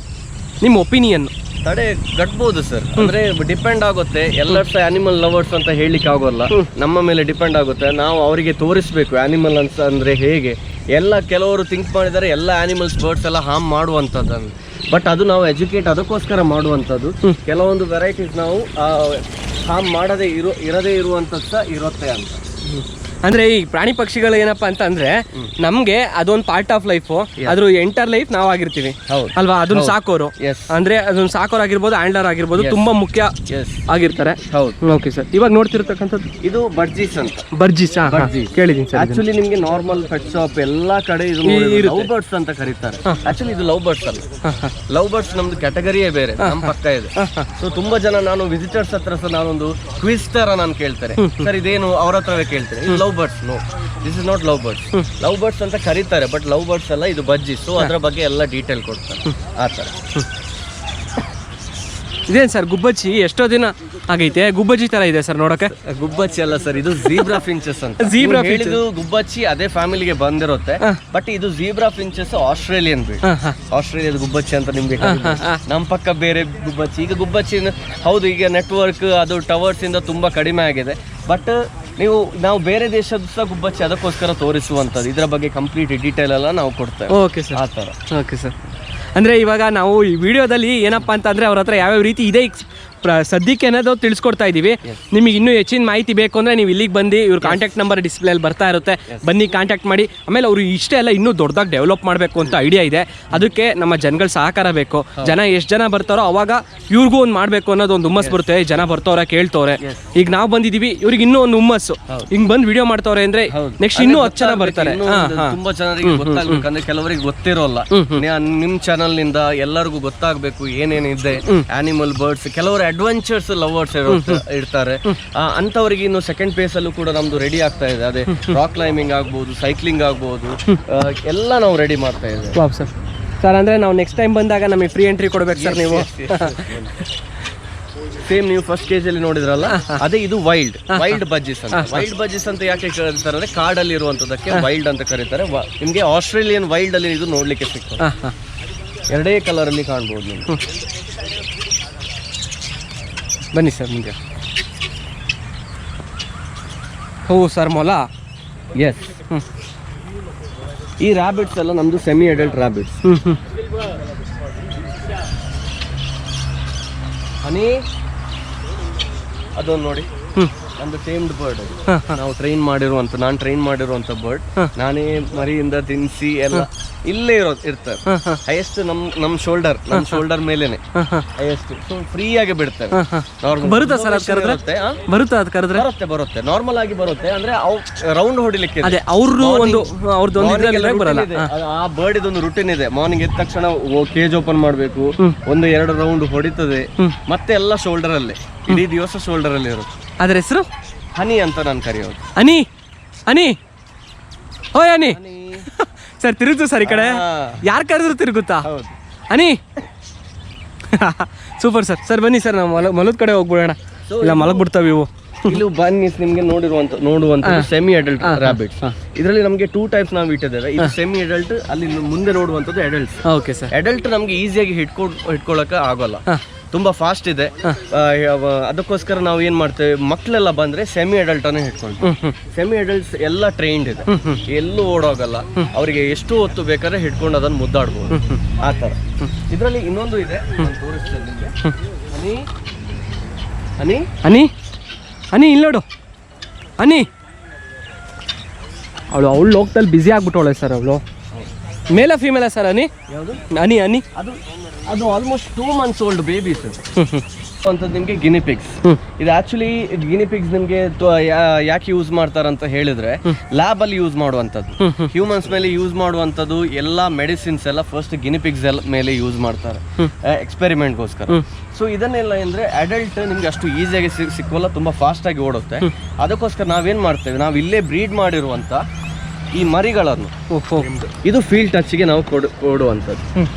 ನಿಮ್ಮ ಒಪಿನಿಯನ್? ತಡೆಗಟ್ಬೋದು ಸರ್, ಅಂದ್ರೆ ಡಿಪೆಂಡ್ ಆಗುತ್ತೆ. ಎಲ್ಲರೂ ಸಹ ಆನಿಮಲ್ ಲವರ್ಸ್ ಅಂತ ಹೇಳಿಕ್ಕೆ ಆಗೋಲ್ಲ, ನಮ್ಮ ಮೇಲೆ ಡಿಪೆಂಡ್ ಆಗುತ್ತೆ. ನಾವು ಅವರಿಗೆ ತೋರಿಸ್ಬೇಕು ಆನಿಮಲ್ ಅಂದ್ರೆ ಹೇಗೆ. ಎಲ್ಲ ಕೆಲವರು ಥಿಂಕ್ ಮಾಡಿದ್ದಾರೆ ಎಲ್ಲ ಆನಿಮಲ್ಸ್ ಬರ್ಡ್ಸ್ ಎಲ್ಲ ಹಾರ್ಮ್ ಮಾಡುವಂಥದ್ದು, ಬಟ್ ಅದು ನಾವು ಎಜುಕೇಟ್ ಅದಕ್ಕೋಸ್ಕರ ಮಾಡುವಂಥದ್ದು. ಕೆಲವೊಂದು ವೆರೈಟೀಸ್ ನಾವು ಹಾರ್ಮ್ ಇರದೇ ಇರುವಂಥದ್ದು ಸಹ ಇರುತ್ತೆ ಅಂತ. ಅಂದ್ರೆ ಈ ಪ್ರಾಣಿ ಪಕ್ಷಿಗಳು ಏನಪ್ಪಾ ಅಂತ ಅಂದ್ರೆ ನಮ್ಗೆ ಅದೊಂದು ಪಾರ್ಟ್ ಆಫ್ ಲೈಫ್, ಅದ್ರ ಎಂಟರ್ ಲೈಫ್ ನಾವ್ ಆಗಿರ್ತೀವಿ ಅಲ್ವಾ? ಅದನ್ನ ಸಾಕೋರು ಅಂದ್ರೆ ಅದನ್ನ ಸಾಕೋರ್ ಆಗಿರ್ಬೋದು, ಹ್ಯಾಂಡ್ಲರ್ ಆಗಿರ್ಬೋದು, ತುಂಬಾ ಮುಖ್ಯ ಆಗಿರ್ತಾರೆ. Okay sir. ಇವಾಗ ನೋಡ್ತಿರ್ತಕ್ಕಂಥದ್ದು ಇದು ಬರ್ಜಿಸ್ ಅಂತ. ಬರ್ಜಿಸ್ ಕೇಳಿದೀನಿ ಸರ್. ಆಕ್ಚುಲಿ ನಿಮ್ಗೆ ನಾರ್ಮಲ್ ಪೆಟ್ ಶಾಪ್ ಎಲ್ಲಾ ಕಡೆ ಇದು ಲವ್ ಬರ್ಡ್ಸ್ ಅಂತ ಕರೀತಾರೆ. ಆಕ್ಚುಲಿ ಇದು ಲವ್ ಬರ್ಡ್ಸ್ ಅಲ್ಲ, ಲವ್ ಬರ್ಡ್ಸ್ ನಮ್ದು ಕ್ಯಾಟಗರಿಯೇ ಬೇರೆ, ನಮ್ಮ ಪಕ್ಕ ಇದೆ. ಸೊ ತುಂಬಾ ಜನ ನಾನು ವಿಸಿಟರ್ಸ್ ಹತ್ರ ಸಹ ನಾನೊಂದು ಕ್ವಿಜ್ ತರ ನಾನು ಕೇಳ್ತಾರೆ, ಸರ್ ಇದೇನು ಅವ್ರ ಹತ್ರವೇ ಕೇಳ್ತೇನೆ. Love birds, no this is not love birds. Love birds ಅಂತ ಕರೀತಾರೆ, ಬಟ್ ಲವ್ ಬರ್ಡ್ಸ್ ಅಲ್ಲ, ಇದು ಬಜ್ಜಿ. ಸೊ ಅದ್ರ ಬಗ್ಗೆ ಎಲ್ಲ ಡೀಟೇಲ್ ಕೊಡ್ತಾರೆ ಆ ಥರ. ಇದೇನು ಸರ್ ಗುಬ್ಬಚ್ಚಿ? ಎಷ್ಟೋ ದಿನ ಆಗೈತೆ, ಗುಬ್ಬಚ್ಚಿ ತರ ಇದೆ ಸರ್ ನೋಡಕ್ಕೆ. ಗುಬ್ಬಚ್ಚಿ ಅಲ್ಲ ಸರ್, ಇದು ಝೀಬ್ರಾ ಫಿಂಚಸ್ ಅಂತ. ಝೀಬ್ರಾ ಹೇಳಿದ್ದು ಗುಬ್ಬಚ್ಚಿ ಅದೇ ಫ್ಯಾಮಿಲಿಗೆ ಬಂದಿರುತ್ತೆ, ಬಟ್ ಇದು ಝೀಬ್ರಾ ಫಿಂಚಸ್ ಆಸ್ಟ್ರೇಲಿಯನ್ ಬ್ರೀಡ್. ಆಸ್ಟ್ರೇಲಿಯಾದ ಗುಬ್ಬಚ್ಚಿ ಅಂತ ನಿಮ್ಗೆ ನಮ್ಮ ಪಕ್ಕ ಬೇರೆ ಗುಬ್ಬಚ್ಚಿ. ಈಗ ಗುಬ್ಬಚ್ಚಿ ಹೌದು, ಈಗ ನೆಟ್ವರ್ಕ್ ಅದು ಟವರ್ಸ್ ಇಂದ ತುಂಬಾ ಕಡಿಮೆ ಆಗಿದೆ, ಬಟ್ ನಾವು ಬೇರೆ ದೇಶದ ಸಹ ಗುಬ್ಬಚ್ಚಿ ಅದಕ್ಕೋಸ್ಕರ ತೋರಿಸುವಂಥದ್ದು. ಇದರ ಬಗ್ಗೆ ಕಂಪ್ಲೀಟ್ ಡೀಟೇಲ್ ಎಲ್ಲ ನಾವು ಕೊಡ್ತೇವೆ. ಓಕೆ ಸರ್, ಆ ಥರ. Okay sir. ಅಂದರೆ ಇವಾಗ ನಾವು ಈ ವಿಡಿಯೋದಲ್ಲಿ ಏನಪ್ಪ ಅಂತಂದರೆ ಅವ್ರ ಹತ್ರ ಯಾವ್ಯಾವ ರೀತಿ ಇದೆ ಸದ್ಯಕ್ಕೆ ಅನ್ನೋದು ತಿಳಿಸ್ಕೊಡ್ತಾ ಇದ್ದೀವಿ. ನಿಮಗೆ ಇನ್ನೂ ಹೆಚ್ಚಿನ ಮಾಹಿತಿ ಬೇಕು ಅಂದರೆ ನೀವು ಇಲ್ಲಿಗೆ ಬಂದು ಇವ್ರ ಕಾಂಟ್ಯಾಕ್ಟ್ ನಂಬರ್ ಡಿಸ್ಪ್ಲೇಲಿ ಬರ್ತಾ ಇರುತ್ತೆ, ಬನ್ನಿ ಕಾಂಟ್ಯಾಕ್ಟ್ ಮಾಡಿ. ಆಮೇಲೆ ಅವರು ಇಷ್ಟೇ ಎಲ್ಲ ಇನ್ನೂ ದೊಡ್ಡದಾಗಿ ಡೆವಲಪ್ ಮಾಡಬೇಕು ಅಂತ ಐಡಿಯಾ ಇದೆ. ಅದಕ್ಕೆ ನಮ್ಮ ಜನಗಳ ಸಹಕಾರ ಬೇಕು. ಜನ ಎಷ್ಟು ಜನ ಬರ್ತಾರೋ ಅವಾಗ ಇವ್ರಿಗೂ ಒಂದು ಮಾಡಬೇಕು ಅನ್ನೋದು ಒಂದು ಹುಮ್ಮಸ್ ಬರುತ್ತೆ. ಜನ ಬರ್ತವ್ರೆ, ಕೇಳ್ತವ್ರೆ. ಈಗ ನಾವು ಬಂದಿದ್ದೀವಿ, ಇವ್ರಿಗೆ ಇನ್ನೂ ಒಂದು ಹುಮ್ಮಸ್ಸು, ಹಿಂಗೆ ಬಂದು ವಿಡಿಯೋ ಮಾಡ್ತವ್ರೆ ಅಂದರೆ ನೆಕ್ಸ್ಟ್ ಇನ್ನೂ 10 ಜನ ಬರ್ತಾರೆ. ತುಂಬಾ ಜನರಿಗೆ ಗೊತ್ತಾಗ್ಬೇಕಂದ್ರೆ ಕೆಲವರಿಗೆ ಗೊತ್ತಿರೋಲ್ಲ. ನಿಮ್ಮ ಚಾನಲ್ ನಿಂದ ಎಲ್ಲರಿಗೂ ಗೊತ್ತಾಗಬೇಕು ಏನೇನಿದೆ ಆನಿಮಲ್ ಬರ್ಡ್ಸ್. ಕೆಲವರು ಅಡ್ವೆಂಚರ್ಸ್ ಲವರ್ಸ್ ಇರ್ತಾರೆ, ಅಂತವರಿಗೆ ಇನ್ನು ಸೆಕೆಂಡ್ ಫೇಸ್ ಅಲ್ಲೂ ಕೂಡ ನಮ್ದು ರೆಡಿ ಆಗ್ತಾ ಇದೆ. ಅದೇ ರಾಕ್ ಕ್ಲೈಂಬಿಂಗ್ ಆಗ್ಬೋದು, ಸೈಕ್ಲಿಂಗ್ ಆಗ್ಬೋದು, ಎಲ್ಲ ನಾವು ರೆಡಿ ಮಾಡ್ತಾ ಇದ್ದೇವೆ ಸರ್. ಸರ್ ಅಂದ್ರೆ ನಾವು ನೆಕ್ಸ್ಟ್ ಟೈಮ್ ಬಂದಾಗ ನಮಗೆ ಫ್ರೀ ಎಂಟ್ರಿ ಕೊಡ್ಬೇಕು ಸರ್ ನೀವು. ಸೇಮ್ ನೀವು ಫಸ್ಟ್ ಕೇಜಲ್ಲಿ ನೋಡಿದ್ರಲ್ಲ, ಅದೇ ಇದು ವೈಲ್ಡ್ ಬಜ್ಜಿಸ್ ಅಂತ. ವೈಲ್ಡ್ ಬಜ್ಜಿಸ್ ಅಂತ ಯಾಕೆ ಕರೀತಾರೆ ಅಂದ್ರೆ ಕಾಡಲ್ಲಿ ಇರುವಂತದಕ್ಕೆ ವೈಲ್ಡ್ ಅಂತ ಕರೀತಾರೆ. ನಿಮ್ಗೆ ಆಸ್ಟ್ರೇಲಿಯನ್ ವೈಲ್ಡ್ ಅಲ್ಲಿ ಇದು ನೋಡ್ಲಿಕ್ಕೆ ಸಿಗ್ತದೆ. ಎರಡೇ ಕಲರ್ ಅಲ್ಲಿ ಕಾಣ್ಬೋದು ನೀವು. ಬನ್ನಿ ಸರ್ ಮುಂದೆ. ಹೋ ಸರ್ ಮೊಲ. ಎಸ್, ಈ ರ್ಯಾಬಿಟ್ಸ್ ಎಲ್ಲ ನಮ್ದು ಸೆಮಿ ಅಡಲ್ಟ್ ರ್ಯಾಬಿಟ್ಸ್. ಹನಿ ಅದೊಂದು ನೋಡಿ, ನಮ್ದು ಟೇಮ್ಡ್ ಬರ್ಡ್ ಅದು. ನಾವು ನಾನು ಟ್ರೈನ್ ಮಾಡಿರುವಂತ ಬರ್ಡ್. ನಾನೇ ಮರಿಯಿಂದ ತಿನ್ಸಿ ಎಲ್ಲ ಇಲ್ಲೇ ಇರ್ತಾರೆ. ಹೈಯೆಸ್ಟ್ ನಮ್ ಶೋಲ್ಡರ್ ಮೇಲೇನೆ ಹೈಯೆಸ್ಟ್. ಸೊ ಫ್ರೀ ಆಗಿ ಬಿಡ್ತಾರೆ. ಬರುತ್ತಾ ಸರ್ ಅದು ಕರೆದ್ರೆ? ಬರುತ್ತಾ ಅದು ಕರೆದ್ರೆ? ಬರುತ್ತೆ, ನಾರ್ಮಲ್ ಆಗಿ ಬರುತ್ತೆ. ಅಂದ್ರೆ ರೌಂಡ್ ಹೊಡಿಲಿಕ್ಕೆ ಆ ಬರ್ಡ್ ಇದೊಂದು ರುಟೀನ್ ಇದೆ. ಮಾರ್ನಿಂಗ್ ಎದ್ದ ತಕ್ಷಣ ಕೇಜ್ ಓಪನ್ ಮಾಡ್ಬೇಕು, 1-2 ರೌಂಡ್ ಹೊಡಿತದೆ, ಮತ್ತೆ ಎಲ್ಲ ಶೋಲ್ಡರ್ ಅಲ್ಲೇ, ಇಡೀ ದಿವಸ ಶೋಲ್ಡರ್ ಅಲ್ಲಿ ಇರುತ್ತೆ. ಅದ್ರ ಹೆಸರು ಹನಿ ಅಂತ ನಾನು ಕರೆಯೋದು. ಹನಿ ಓಯ್ ಹನಿ ಸರ್. ತಿರುಗ್ತು ಸರ್ ಈ ಕಡೆ, ಯಾರು ಕರೆದ್ರು ತಿರುಗುತ್ತಾ? ಹನಿ ಸೂಪರ್ ಸರ್. ಸರ್ ಬನ್ನಿ ಸರ್, ನಾವು ಮಲದ ಕಡೆ ಹೋಗ್ಬಿಡೋಣ, ಇಲ್ಲ ಮಲಗ್ಬಿಡ್ತಾವೆ ಇವು. ಇಲ್ಲಿ ಬನ್ನಿ ನಿಮ್ಗೆ ನೋಡುವಂತ ಸೆಮಿ ಅಡಲ್ಟ್ ರಾಬಿಟ್ಸ್. ಇದರಲ್ಲಿ ನಮಗೆ 2 ಟೈಪ್ಸ್ ನಾವು ಇಟ್ಟಿದ್ದೇವೆ. ಇದು ಸೆಮಿ ಅಡಲ್ಟ್, ಅಲ್ಲಿ ಮುಂದೆ ನೋಡುವಂತದ್ದು ಅಡಲ್ಟ್ಸ್. Okay sir. ಅಡಲ್ಟ್ ನಮ್ಗೆ ಈಸಿಯಾಗಿ ಹಿಡ್ಕೊಳಕ್ಕೆ ಆಗೋಲ್ಲ, ತುಂಬಾ ಫಾಸ್ಟ್ ಇದೆ. ಅದಕ್ಕೋಸ್ಕರ ನಾವು ಏನ್ ಮಾಡ್ತೇವೆ, ಮಕ್ಕಳೆಲ್ಲ ಬಂದ್ರೆ ಸೆಮಿ ಅಡಲ್ಟ್ ಅನ್ನೇ ಹಿಡ್ಕೊಳ್ತೀವಿ. ಸೆಮಿ ಅಡಲ್ಟ್ಸ್ ಎಲ್ಲ ಟ್ರೈನ್ಡ್ ಇದೆ, ಎಲ್ಲೂ ಓಡೋಗಲ್ಲ, ಅವರಿಗೆ ಎಷ್ಟು ಹೊತ್ತು ಬೇಕಾದ್ರೆ ಹಿಡ್ಕೊಂಡು ಅದನ್ನು ಮುದ್ದಾಡ್ಬೋದು ಆ ತರ. ಇದರಲ್ಲಿ ಇನ್ನೊಂದು ಇದೆ, ತೋರಿಸ್ತೇನೆ ನಿಮಗೆ. ಹನಿ ಹನಿ ಹನಿ ಇಲ್ಲಿ ನೋಡು, ಹನಿ ಅವಳು ಲೋಕದಲ್ಲಿ ಬ್ಯುಸಿ ಆಗ್ಬಿಟ್ಟವಳೆ ಸರ್. ಅವಳು ಮೇಲ ಫೀಮೇಲ ಸರ್? ಹನಿ ಯಾವುದು? ಹನಿ ಹನಿ ಅದು ಆಲ್ಮೋಸ್ಟ್ 2 months ಓಲ್ಡ್ ಬೇಬೀಸ್ ಅಂತದ್ದು ನಿಮಗೆ ಗಿನಿಪಿಗ್ಸ್. ಇದು ಆಕ್ಚುಲಿ ಗಿನಿಪಿಗ್ಸ್ ನಿಮಗೆ ಯಾಕೆ ಯೂಸ್ ಮಾಡ್ತಾರಂತ ಹೇಳಿದ್ರೆ, ಲ್ಯಾಬ್ ಅಲ್ಲಿ ಯೂಸ್ ಮಾಡುವಂಥದ್ದು, ಹ್ಯೂಮನ್ಸ್ ಮೇಲೆ ಯೂಸ್ ಮಾಡುವಂಥದ್ದು ಎಲ್ಲ ಮೆಡಿಸಿನ್ಸ್ ಎಲ್ಲ ಫಸ್ಟ್ ಗಿನಿಪಿಗ್ಸ್ ಮೇಲೆ ಯೂಸ್ ಮಾಡ್ತಾರೆ ಎಕ್ಸ್ಪೆರಿಮೆಂಟ್ಗೋಸ್ಕರ. ಸೊ ಇದನ್ನೆಲ್ಲ ಅಂದ್ರೆ ಅಡಲ್ಟ್ ನಿಮ್ಗೆ ಅಷ್ಟು ಈಸಿಯಾಗಿ ಸಿಕ್ಕೋಲ್ಲ, ತುಂಬಾ ಫಾಸ್ಟ್ ಆಗಿ ಓಡುತ್ತೆ. ಅದಕ್ಕೋಸ್ಕರ ನಾವೇನ್ ಮಾಡ್ತೇವೆ, ನಾವು ಇಲ್ಲೇ ಬ್ರೀಡ್ ಮಾಡಿರುವಂತ ಈ ಮರಿಗಳನ್ನು ಇದು ಫೀಲ್ಡ್ ಟಚ್ಗೆ ನಾವು ಕೊಡುವಂಥದ್ದು,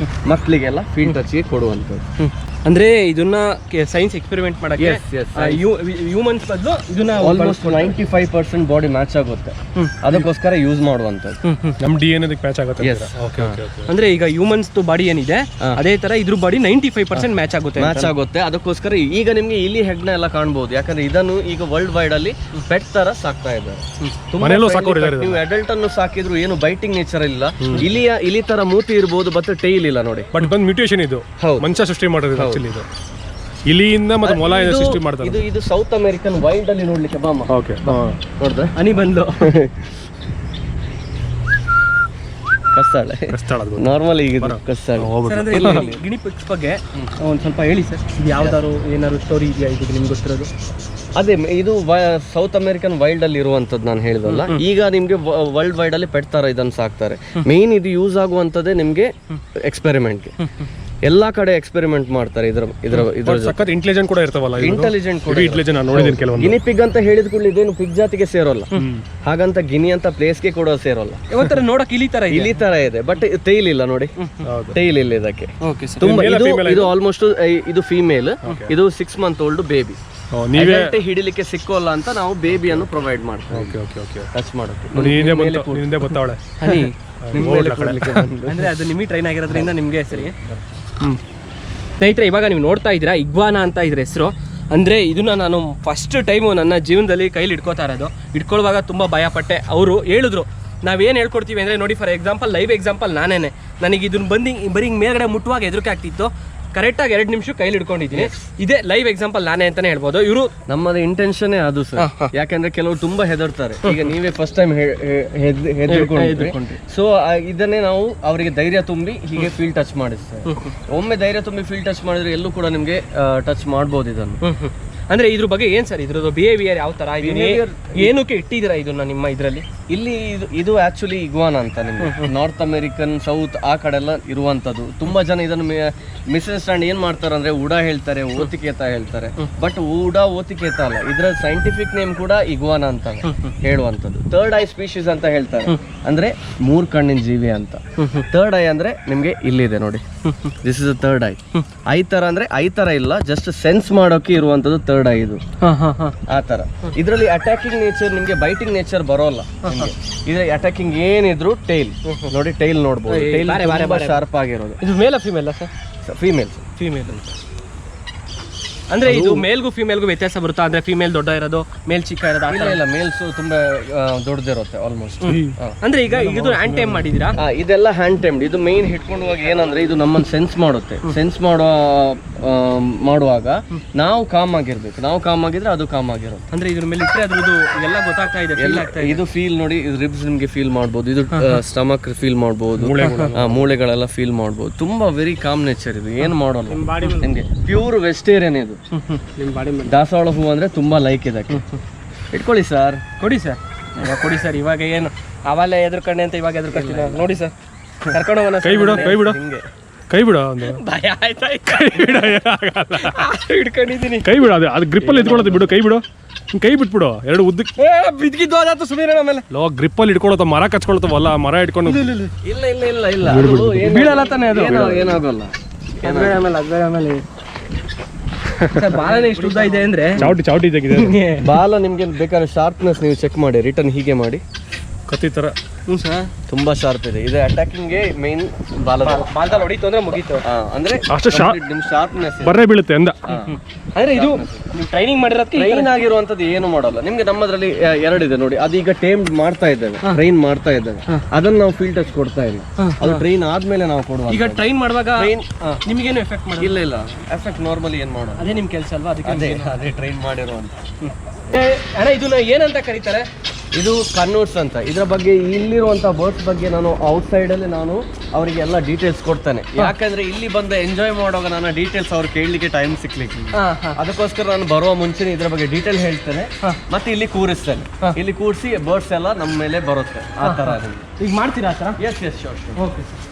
ಮಕ್ಕಳಿಗೆಲ್ಲ ಫೀಲ್ಡ್ ಟಚ್ಗೆ ಕೊಡುವಂಥದ್ದು. ಅಂದ್ರೆ ಇದನ್ನ ಸೈನ್ಸ್ ಎಕ್ಸ್ಪೆರಿಮೆಂಟ್ ಮಾಡಕ್ಕೆ ಹ್ಯೂಮನ್ಸ್ ಬದಲು ಇದನ್ನ ಆಲ್ಮೋಸ್ಟ್ 95% ಬಾಡಿ ಮ್ಯಾಚ್ ಆಗುತ್ತೆ, ಅದಕ್ಕೋಸ್ಕರ ಯೂಸ್ ಮಾಡುವಂಥದ್ದು. ನಮ್ಮ DNA ಮ್ಯಾಚ್ ಆಗುತ್ತೆ. ಅಂದ್ರೆ ಈಗ ಹ್ಯೂಮನ್ಸ್ ಬಾಡಿ ಏನಿದೆ ಅದೇ ತರ ಇದ್ರ ಬಾಡಿ 95% ಮ್ಯಾಚ್ ಆಗುತ್ತೆ. ಅದಕ್ಕೋಸ್ಕರ ಈಗ ನಿಮ್ಗೆ ಇಲ್ಲಿ ಹೆಗ್ನ ಎಲ್ಲ ಕಾಣ್ಬೋದು, ಯಾಕಂದ್ರೆ ಇದನ್ನು ಈಗ ವರ್ಲ್ಡ್ ವೈಡ್ ಅಲ್ಲಿ ಪೆಟ್ ತರ ಸಾಕ್ತಾ ಇದ್ದಾರೆ. ನೀವು ಅಡಲ್ಟ್ ಅನ್ನು ಸಾಕಿದ್ರು ಏನು ಬೈಟಿಂಗ್ ನೇಚರ್ ಇಲ್ಲ, ಇಲಿ ತರ ಮೂತಿ ಇರ್ಬೋದು, ಬಟ್ ಟೈಲ್ ಇಲ್ಲ ನೋಡಿ. ಬಟ್ ಒಂದು ಮ್ಯೂಟೇಷನ್ ಇದು ಮನುಷ್ಯ ಸೃಷ್ಟಿ ಮಾಡೋದು ಇದು ಇಲಿಯಿಂದ ಮತ್ತೆ ಮೊಲ ಸೃಷ್ಟಿ ಮಾಡ್ತಾರೆ. ಇದು ಸೌತ್ ಅಮೆರಿಕನ್ ವೈಲ್ಡ್ ಅಲ್ಲಿ ನೋಡ್ಲಿಕ್ಕೆ ಬಾಮ. ಓಕೆ, ನೋಡ್ದೆ ಹನಿ ಬಂದು ಕಸ್ತಾಳೆ ನಾರ್ಮಲ್ ಈಗ ಕಸ್ತಾಳೆ. ಗಿನಿ ಪಿಗ್ಸ್ ಬಗ್ಗೆ ಒಂದು ಸ್ವಲ್ಪ ಹೇಳಿ ಸರ್, ಯಾವ್ದಾದ್ರು ಏನಾದ್ರು ಸ್ಟೋರಿ ಇದೆಯಾ ಇದು ನಿಮ್ಗೆ ಗೊತ್ತಿರೋದು? ಅದೇ ಇದು ಸೌತ್ ಅಮೆರಿಕನ್ ವೈಲ್ಡ್ ಅಲ್ಲಿ ಇರುವಂತದ್ದು ನಾನು ಹೇಳಿದಲ್ಲ. ಈಗ ನಿಮ್ಗೆ ವರ್ಲ್ಡ್ ವೈಡ್ ಅಲ್ಲಿ ಪೆಟ್ ತರ ಇದನ್ನು ಸಾಕ್ತಾರೆ. ಮೇನ್ ಇದು ಯೂಸ್ ಆಗುವಂತದ್ದೇ ನಿಮ್ಗೆ ಎಕ್ಸ್ಪೆರಿಮೆಂಟ್ಗೆ, ಎಲ್ಲಾ ಕಡೆ ಎಕ್ಸ್ಪೆರಿಮೆಂಟ್ ಮಾಡ್ತಾರೆ. ಇದ್ರ ಸಖತ್ ಇಂಟೆಲಿಜೆಂಟ್ ಕೂಡ ಇರ್ತಾವಲ್ಲ, ಇಂಟೆಲಿಜೆಂಟ್ ಕೂಡ. ನಾನು ನೋಡಿದ್ದೀನಿ ಕೆಲವೊಂದು. ಗಿನಿ ಪಿಗ್ ಅಂತ ಹೇಳಿದ ಕೂಡಲೇ ಇದೇನು ಪಿಗ್ ಜಾತಿಗೆ ಸೇರೋಲ್ಲ, ಹಾಗಂತ ಗಿನಿ ಅಂತ ಪ್ಲೇಸ್ಗೆ ಕೂಡ ಸೇರೋಲ್ಲ. ಒಂಥರ ನೋಡಕ್ ಇಲಿ ತರ ಇದೆ, ಬಟ್ ಟೈಲ್ ಇಲ್ಲ ನೋಡಿ, ಟೈಲ್ ಇಲ್ಲ ಇದಕ್ಕೆ. ತುಂಬಾ ಇದು ಆಲ್ಮೋಸ್ಟ್ ಇದು ಫೀಮೇಲ್, ಇದು 6 month ಓಲ್ಡ್ ಬೇಬಿ. ಹಿಡಿಲಿಕ್ಕೆ ಸಿಕ್ಕೋಲ್ಲ ಅಂತ ನಾವು ಬೇಬಿಯನ್ನು ಪ್ರೊವೈಡ್ ಮಾಡ್ತೀವಿ ಟಚ್ ಮಾಡೋಕೆ. ಅಂದ್ರೆ ಅದು ನಿಮಗೆ ಟ್ರೈನ್ ಆಗಿರೋದ್ರಿಂದ ನಿಮ್ಗೆ ಸರಿ. ಸ್ನೇಹಿತರೆ, ಇವಾಗ ನೀವು ನೋಡ್ತಾ ಇದ್ದೀರಾ ಇಗ್ವಾನಾ ಅಂತ ಇದ್ರ ಹೆಸರು. ಅಂದರೆ ಇದನ್ನ ನಾನು ಫಸ್ಟ್ ಟೈಮು ನನ್ನ ಜೀವನದಲ್ಲಿ ಕೈಲಿ ಇಟ್ಕೋತಾ ಇರೋದು. ಇಟ್ಕೊಳ್ಳುವಾಗ ತುಂಬ ಭಯಪಟ್ಟೆ. ಅವರು ಹೇಳಿದ್ರು ನಾವೇನು ಹೇಳ್ಕೊಡ್ತೀವಿ ಅಂದರೆ, ನೋಡಿ ಫಾರ್ ಎಕ್ಸಾಂಪಲ್, ಲೈವ್ ಎಕ್ಸಾಂಪಲ್ ನಾನೇನೆ, ನನಗೆ ಇದನ್ನ ಬಂದು ಬರೀ ಮೇಲ್ಗಡೆ ಮುಟ್ಟುವಾಗ ಹೆದರಿಕೆ ಆಗ್ತಿತ್ತು. ಕರೆಕ್ಟಾಗಿ 2 ನಿಮಿಷ ಕೈಲಿ ಹಿಡ್ಕೊಂಡಿದ್ದೀನಿ. ಇದೇ ಲೈವ್ ಎಕ್ಸಾಂಪಲ್ ನಾನೇ ಅಂತಾನೆ ಹೇಳ್ಬೋದು. ಇವರು ನಮ್ಮದು ಇಂಟೆನ್ಷನ್ ಅದು ಸರ್, ಯಾಕಂದ್ರೆ ಕೆಲವರು ತುಂಬಾ ಹೆದರ್ತಾರೆ. ಈಗ ನೀವೇ ಫಸ್ಟ್ ಟೈಮ್ ಹೆದರ್ಕೊಂಡ್ರಿ, ಸೊ ಇದನ್ನೇ ನಾವು ಅವರಿಗೆ ಧೈರ್ಯ ತುಂಬಿ ಹೀಗೆ ಫೀಲ್ ಟಚ್ ಮಾಡಿಸ್ತೇವೆ. ಒಮ್ಮೆ ಧೈರ್ಯ ತುಂಬಿ ಫೀಲ್ ಟಚ್ ಮಾಡಿದ್ರೆ ಎಲ್ಲೂ ಕೂಡ ನಿಮ್ಗೆ ಟಚ್ ಮಾಡ್ಬೋದು ಇದನ್ನು. ಅಂದ್ರೆ ಇದ್ರ ಬಗ್ಗೆ ಏನ್ ಸರ್, ಇದ್ರದ್ದು ಬಿಹೇವಿಯರ್ ಯಾವ ತರ, ಏನಕ್ಕೆ ಇಟ್ಟಿದ್ದೀರಾ ಇದನ್ನ ನಿಮ್ಮ ಇದರಲ್ಲಿ? ಇಲ್ಲಿ ಇದು ಆಕ್ಚುಲಿ ಇಗ್ವಾನಾ ಅಂತ ನಿಮ್ಗೆ ನಾರ್ತ್ ಅಮೆರಿಕನ್, ಸೌತ್ ಆ ಕಡೆ ಎಲ್ಲ ಇರುವಂತದ್ದು. ತುಂಬಾ ಜನ ಇದನ್ನು ಮಿಸ್ಅಂಡರ್ಸ್ಟ್ಯಾಂಡ್ ಏನ್ ಮಾಡ್ತಾರೆ ಅಂದ್ರೆ ಉಡಾ ಹೇಳ್ತಾರೆ, ಓತಿಕೇತ ಹೇಳ್ತಾರೆ. ಬಟ್ ಉಡಾ ಓತಿಕೇತ ಅಲ್ಲ, ಇದರ ಸೈಂಟಿಫಿಕ್ ನೇಮ್ ಕೂಡ ಇಗ್ವಾನಾ ಅಂತ ಹೇಳುವಂತದ್ದು. 3rd ಐ ಸ್ಪೀಶೀಸ್ ಅಂತ ಹೇಳ್ತಾರೆ, ಅಂದ್ರೆ 3 ಕಣ್ಣಿನ ಜೀವಿ ಅಂತ. 3rd ಐ ಅಂದ್ರೆ ನಿಮ್ಗೆ ಇಲ್ಲಿದೆ ನೋಡಿ, this is 3rd I. I ತರ ಅಂದ್ರೆ ಐ ತರ ಇಲ್ಲ, ಜಸ್ಟ್ ಸೆನ್ಸ್ ಮಾಡೋಕೆ ಇರುವಂತದ್ದು 3rd ಐ ಇದು. ಆ ತರ ಇದರಲ್ಲಿ ಅಟ್ಯಾಕಿಂಗ್ ನೇಚರ್, ನಿಮ್ಗೆ ಬೈಟಿಂಗ್ ನೇಚರ್ ಬರೋಲ್ಲ. ಇದ್ರ ಅಟ್ಯಾಕಿಂಗ್ ಏನಿದ್ರು ಟೈಲ್ ನೋಡಿ, ಟೈಲ್ ನೋಡ್ಬೋದು, ಟೈಲ್ ಶಾರ್ಪ್ ಆಗಿರೋದು. ಇದು ಮೇಲ್ ಫಿಮೇಲ್ ಸರ್? ಫೀಮೇಲ್. ಅಂತ ಅಂದ್ರೆ ಇದು ಮೇಲ್ಗೂ ಫಿಮೇಲ್ಗೂ ವ್ಯತ್ಯಾಸ ಬರುತ್ತಾ? ಅಂದ್ರೆ ಫಿಮೇಲ್ ದೊಡ್ಡ ಇರೋದು, ಮೇಲ್ ಚಿಕ್ಕ ಇರೋದು? ಇಲ್ಲ, ಮೇಲ್ಸ್ ತುಂಬಾ ದೊಡ್ಡದಿರುತ್ತೆ ಆಲ್ಮೋಸ್ಟ್. ಅಂದ್ರೆ ಈಗ ಇದು ಹ್ಯಾಂಡ್ ಟೈಮ್ ಮಾಡಿದೀರಾ? ಇದೆಲ್ಲ ಹ್ಯಾಂಡ್ ಟೈಮ್ಡ್. ಇದು ಮೇನ್ ಹಿಡ್ಕೊಂಡು ಹೋಗಿ ಏನಂದ್ರೆ ಇದು ನಮ್ಮನ್ನು ಸೆನ್ಸ್ ಮಾಡುತ್ತೆ. ಸೆನ್ಸ್ ಮಾಡುವಾಗ ನಾವು ಕಾಮ್ ಆಗಿರ್ಬೇಕು, ನಾವು ಕಾಮ್ ಆಗಿದ್ರೆ ಅದು ಕಾಮ್ ಆಗಿರುತ್ತೆ. ಅಂದ್ರೆ ಇದ್ರ ಮೇಲೆ ಇಟ್ಟರೆ ಅದ್ರದ್ದು ಎಲ್ಲ ಗೊತ್ತಾಗ್ತಾ ಇದೆ. ಇದು ಫೀಲ್ ನೋಡಿ, ರಿಬ್ಸ್ ನಿಮ್ಗೆ ಫೀಲ್ ಮಾಡ್ಬೋದು, ಇದು ಸ್ಟಮಕ್ ಫೀಲ್ ಮಾಡ್ಬೋದು, ಮೂಳೆಗಳೆಲ್ಲ ಫೀಲ್ ಮಾಡ್ಬೋದು. ತುಂಬಾ ವೆರಿ ಕಾಮ್ ನೇಚರ್ ಇದು, ಏನು ಮಾಡೋಲ್ಲ ನಿಮ್ಗೆ. ಪ್ಯೂರ್ ವೆಜಿಟೇರಿಯನ್ ಇದು. ದಾಸವಾಳ ಹೂ ಅಂದ್ರೆ ತುಂಬಾ ಲೈಕ್ ಇದಕ್ಕೆ. ಇಟ್ಕೊಳ್ಳಿ ಸರ್, ಕೊಡಿ ಸರ್, ಕೊಡಿ ಸರ್. ಇವಾಗ ಏನು ಅವಾಲೆ ಎದುರ್ಕೊಂಡೆ ಅಂತ ಇವಾಗ ಎದುರ್ಕೊಳ್ತೀನಿ ನೋಡಿ ಸರ್. ಕರ್ಕೊಂಡು ಹೋಗೋಣ. ಕೈ ಬಿಡು, ಕೈ ಬಿಡು, ಕೈ ಬಿಡು. ಭಯ ಆಯ್ತಾ? ಹಿಡ್ಕೊಂಡಿದ್ದೀನಿ. ಕೈ ಬಿಡು, ಅದು ಗ್ರಿಪ್ಪಲ್ಲಿ ಇಟ್ಕೊಳ್ಳೋದು ಬಿಡು. ಕೈ ಬಿಡು, ಕೈ ಬಿಟ್ಬಿಡು. 2 ಉದ್ದಕ್ಕೆ ಬಿದ್ಗಿದ್ದು ಹೋದಾತು ಸುಮ್ಮನೆ. ಆಮೇಲೆ ಗ್ರಿಪ್ಪಲ್ಲಿ ಇಟ್ಕೊಳತ್ತ, ಮರ ಕಚ್ಕೊಳ್ತಾವಲ್ಲ, ಮರ ಇಟ್ಕೊಂಡು. ಇಲ್ಲ ಬೀಳಲ್ಲ ತಾನೆ ಅದು? ಏನಾಗಲ್ಲ. ಆಮೇಲೆ ಸರ್ ಬಾಲನೇ ಇಷ್ಟು ಉದ್ದ ಇದೆ ಅಂದ್ರೆ ಚಾವಟಿ ತೆಗಿದೆ ಬಾಲ ನಿಮ್ಗೆ ಬೇಕಾದ್ರೆ ಶಾರ್ಪ್ನೆಸ್ ನೀವು ಚೆಕ್ ಮಾಡಿ, ರಿಟರ್ನ್ ಹೀಗೆ ಮಾಡಿ, ಕತ್ತಿ ತರ. ಹ್ಞೂ ಸರ್, ತುಂಬಾ ಶಾರ್ಪ್ ಇದೆ. ಇದು ಅಟ್ಯಾಕಿಂಗ್ ಮೇನ್ ಬಾಲ್ದಲ್ಲಿ ಹೊಡಿತು ಅಂದ್ರೆ ಮುಗೀತು. ಅಂದ್ರೆ ಅಷ್ಟು ನಿಮ್ ಶಾರ್ಪ್ನೆಸ್ ಬರ್ರೆ ಬೀಳುತ್ತೆ ಅಂದ. ಅಂದ್ರೆ ಇದು ನೀವು ಟ್ರೈನಿಂಗ್ ಮಾಡಿರೋದಕ್ಕೆ ಟ್ರೈನ್ ಆಗಿರುವಂತದ್ದು ಏನು ಮಾಡಲ್ಲ ನಿಮ್ಗೆ. ನಮ್ಮದ್ರಲ್ಲಿ ಎರಡಿದೆ ನೋಡಿ, ಅದೀಗ ಟೇಮ್ ಮಾಡ್ತಾ ಇದ್ದೇವೆ, ಟ್ರೈನ್ ಮಾಡ್ತಾ ಇದ್ದೇವೆ, ಅದನ್ನ ನಾವು ಫೀಲ್ಡ್ ಟಚ್ ಕೊಡ್ತಾ ಇಲ್ಲ. ಅದು ಟ್ರೈನ್ ಆದ್ಮೇಲೆ ನಾವು ಕೊಡುವ. ಈಗ ಟ್ರೈನ್ ಮಾಡುವಾಗ ನಿಮಗೇನು ಎಫೆಕ್ಟ್ ಮಾಡಿ? ಇಲ್ಲ ಎಫೆಕ್ಟ್ ನಾರ್ಮಲಿ ಏನ್ ಮಾಡೋದು, ಅದೇ ನಿಮ್ ಕೆಲಸ ಅಲ್ವಾ? ಅದಕ್ಕೆ ಅದೇ ಟ್ರೈನ್ ಮಾಡಿರುವಂತ. ಅಣ್ಣ ಇದನ್ನ ಏನಂತ ಕರೀತಾರೆ? ಇದು ಕನ್ನೂರ್ಸ್ ಅಂತ. ಇದರ ಬಗ್ಗೆ ಇಲ್ಲಿರುವಂತ ಬರ್ಡ್ಸ್ ಬಗ್ಗೆ ನಾನು ಔಟ್ ಸೈಡ್ ಅಲ್ಲಿ ನಾನು ಅವರಿಗೆ ಎಲ್ಲ ಡೀಟೇಲ್ಸ್ ಕೊಡ್ತೇನೆ. ಯಾಕಂದ್ರೆ ಇಲ್ಲಿ ಬಂದು ಎಂಜಾಯ್ ಮಾಡುವಾಗ ನಾನು ಡೀಟೇಲ್ಸ್ ಅವ್ರು ಕೇಳಲಿಕ್ಕೆ ಟೈಮ್ ಸಿಕ್ಲಿಕ್ಕೆ, ಅದಕ್ಕೋಸ್ಕರ ನಾನು ಬರುವ ಮುಂಚೆನೆ ಇದ್ರ ಬಗ್ಗೆ ಡೀಟೇಲ್ ಹೇಳ್ತೇನೆ, ಮತ್ತೆ ಇಲ್ಲಿ ಕೂರಿಸ್ತೇನೆ. ಇಲ್ಲಿ ಕೂರಿಸಿ ಬರ್ಡ್ಸ್ ಎಲ್ಲ ನಮ್ಮ ಮೇಲೆ ಬರುತ್ತೆ. ಆ ತರ ಈಗ ಮಾಡ್ತೀರಾ ಆ ಥರ? Yes sure. Okay sir.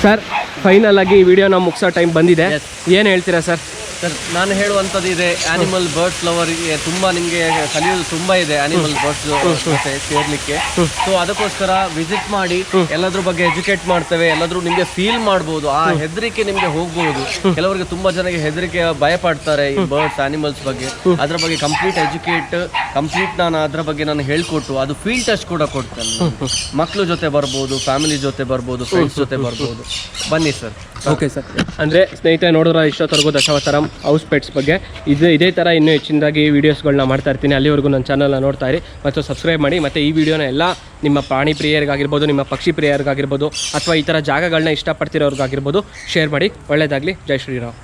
Sir final ಆಗಿ ಈ ವಿಡಿಯೋನ ಮುಗಿಸೋ ಟೈಮ್ ಬಂದಿದೆ. ಏನು ಹೇಳ್ತೀರಾ ಸರ್? ಸರ್ ನಾನು ಹೇಳುವಂಥದ್ದು ಇದೆ, ಆನಿಮಲ್ ಬರ್ಡ್ಸ್ ಲವರ್ಗೆ ತುಂಬಾ ನಿಮಗೆ ಕಲಿಯೋದು ತುಂಬಾ ಇದೆ ಆನಿಮಲ್ ಬರ್ಡ್ಸ್ ಜೊತೆ ಸೇರ್ಲಿಕ್ಕೆ. ಸೊ ಅದಕ್ಕೋಸ್ಕರ ವಿಸಿಟ್ ಮಾಡಿ, ಎಲ್ಲದ್ರ ಬಗ್ಗೆ ಎಜುಕೇಟ್ ಮಾಡ್ತೇವೆ, ಎಲ್ಲಾದ್ರೂ ನಿಮ್ಗೆ ಫೀಲ್ ಮಾಡ್ಬೋದು, ಆ ಹೆದರಿಕೆ ನಿಮ್ಗೆ ಹೋಗ್ಬೋದು. ಕೆಲವರಿಗೆ ತುಂಬಾ ಜನಕ್ಕೆ ಹೆದರಿಕೆ, ಭಯ ಪಡ್ತಾರೆ ಈ ಬರ್ಡ್ಸ್ ಆನಿಮಲ್ಸ್ ಬಗ್ಗೆ. ಅದ್ರ ಬಗ್ಗೆ ಕಂಪ್ಲೀಟ್ ನಾನು ಅದ್ರ ಬಗ್ಗೆ ನಾನು ಹೇಳ್ಕೊಟ್ಟು ಅದು ಫೀಲ್ಡ್ ಟೆಸ್ಟ್ ಕೂಡ ಕೊಡ್ತೇನೆ. ಮಕ್ಳ ಜೊತೆ ಬರ್ಬೋದು, ಫ್ಯಾಮಿಲಿ ಜೊತೆ ಬರ್ಬೋದು, ಫ್ರೆಂಡ್ಸ್ ಜೊತೆ ಬರ್ಬೋದು. ಬನ್ನಿ ಸರ್. Okay sir. ಅಂದರೆ ಸ್ನೇಹಿತರೆ ನೋಡಿದ್ರೆ ಇಷ್ಟೊತ್ತವರೆಗೂ ದಶಾವತಾರಂ ಹೌಸ್ ಪೆಟ್ಸ್ ಬಗ್ಗೆ ಇದೇ ಥರ ಇನ್ನೂ ಹೆಚ್ಚಿನದಾಗಿ ವೀಡಿಯೋಸ್ಗಳನ್ನ ಮಾಡ್ತಾ ಇರ್ತೀನಿ. ಅಲ್ಲಿವರೆಗೂ ನನ್ನ ಚಾನಲ್ನ ನೋಡ್ತಾ ಇರಿ ಮತ್ತು ಸಬ್ಸ್ಕ್ರೈಬ್ ಮಾಡಿ. ಮತ್ತು ಈ ವಿಡಿಯೋನ ಎಲ್ಲ ನಿಮ್ಮ ಪ್ರಾಣಿ ಪ್ರಿಯರಿಗಾಗಿರ್ಬೋದು, ನಿಮ್ಮ ಪಕ್ಷಿ ಪ್ರಿಯರಿಗಾಗಿರ್ಬೋದು, ಅಥವಾ ಈ ಥರ ಜಾಗಗಳನ್ನ ಇಷ್ಟಪಡ್ತಿರೋರ್ಗಾಗಿರ್ಬೋದು ಶೇರ್ ಮಾಡಿ. ಒಳ್ಳೆಯದಾಗಲಿ. ಜೈ ಶ್ರೀರಾಮ್.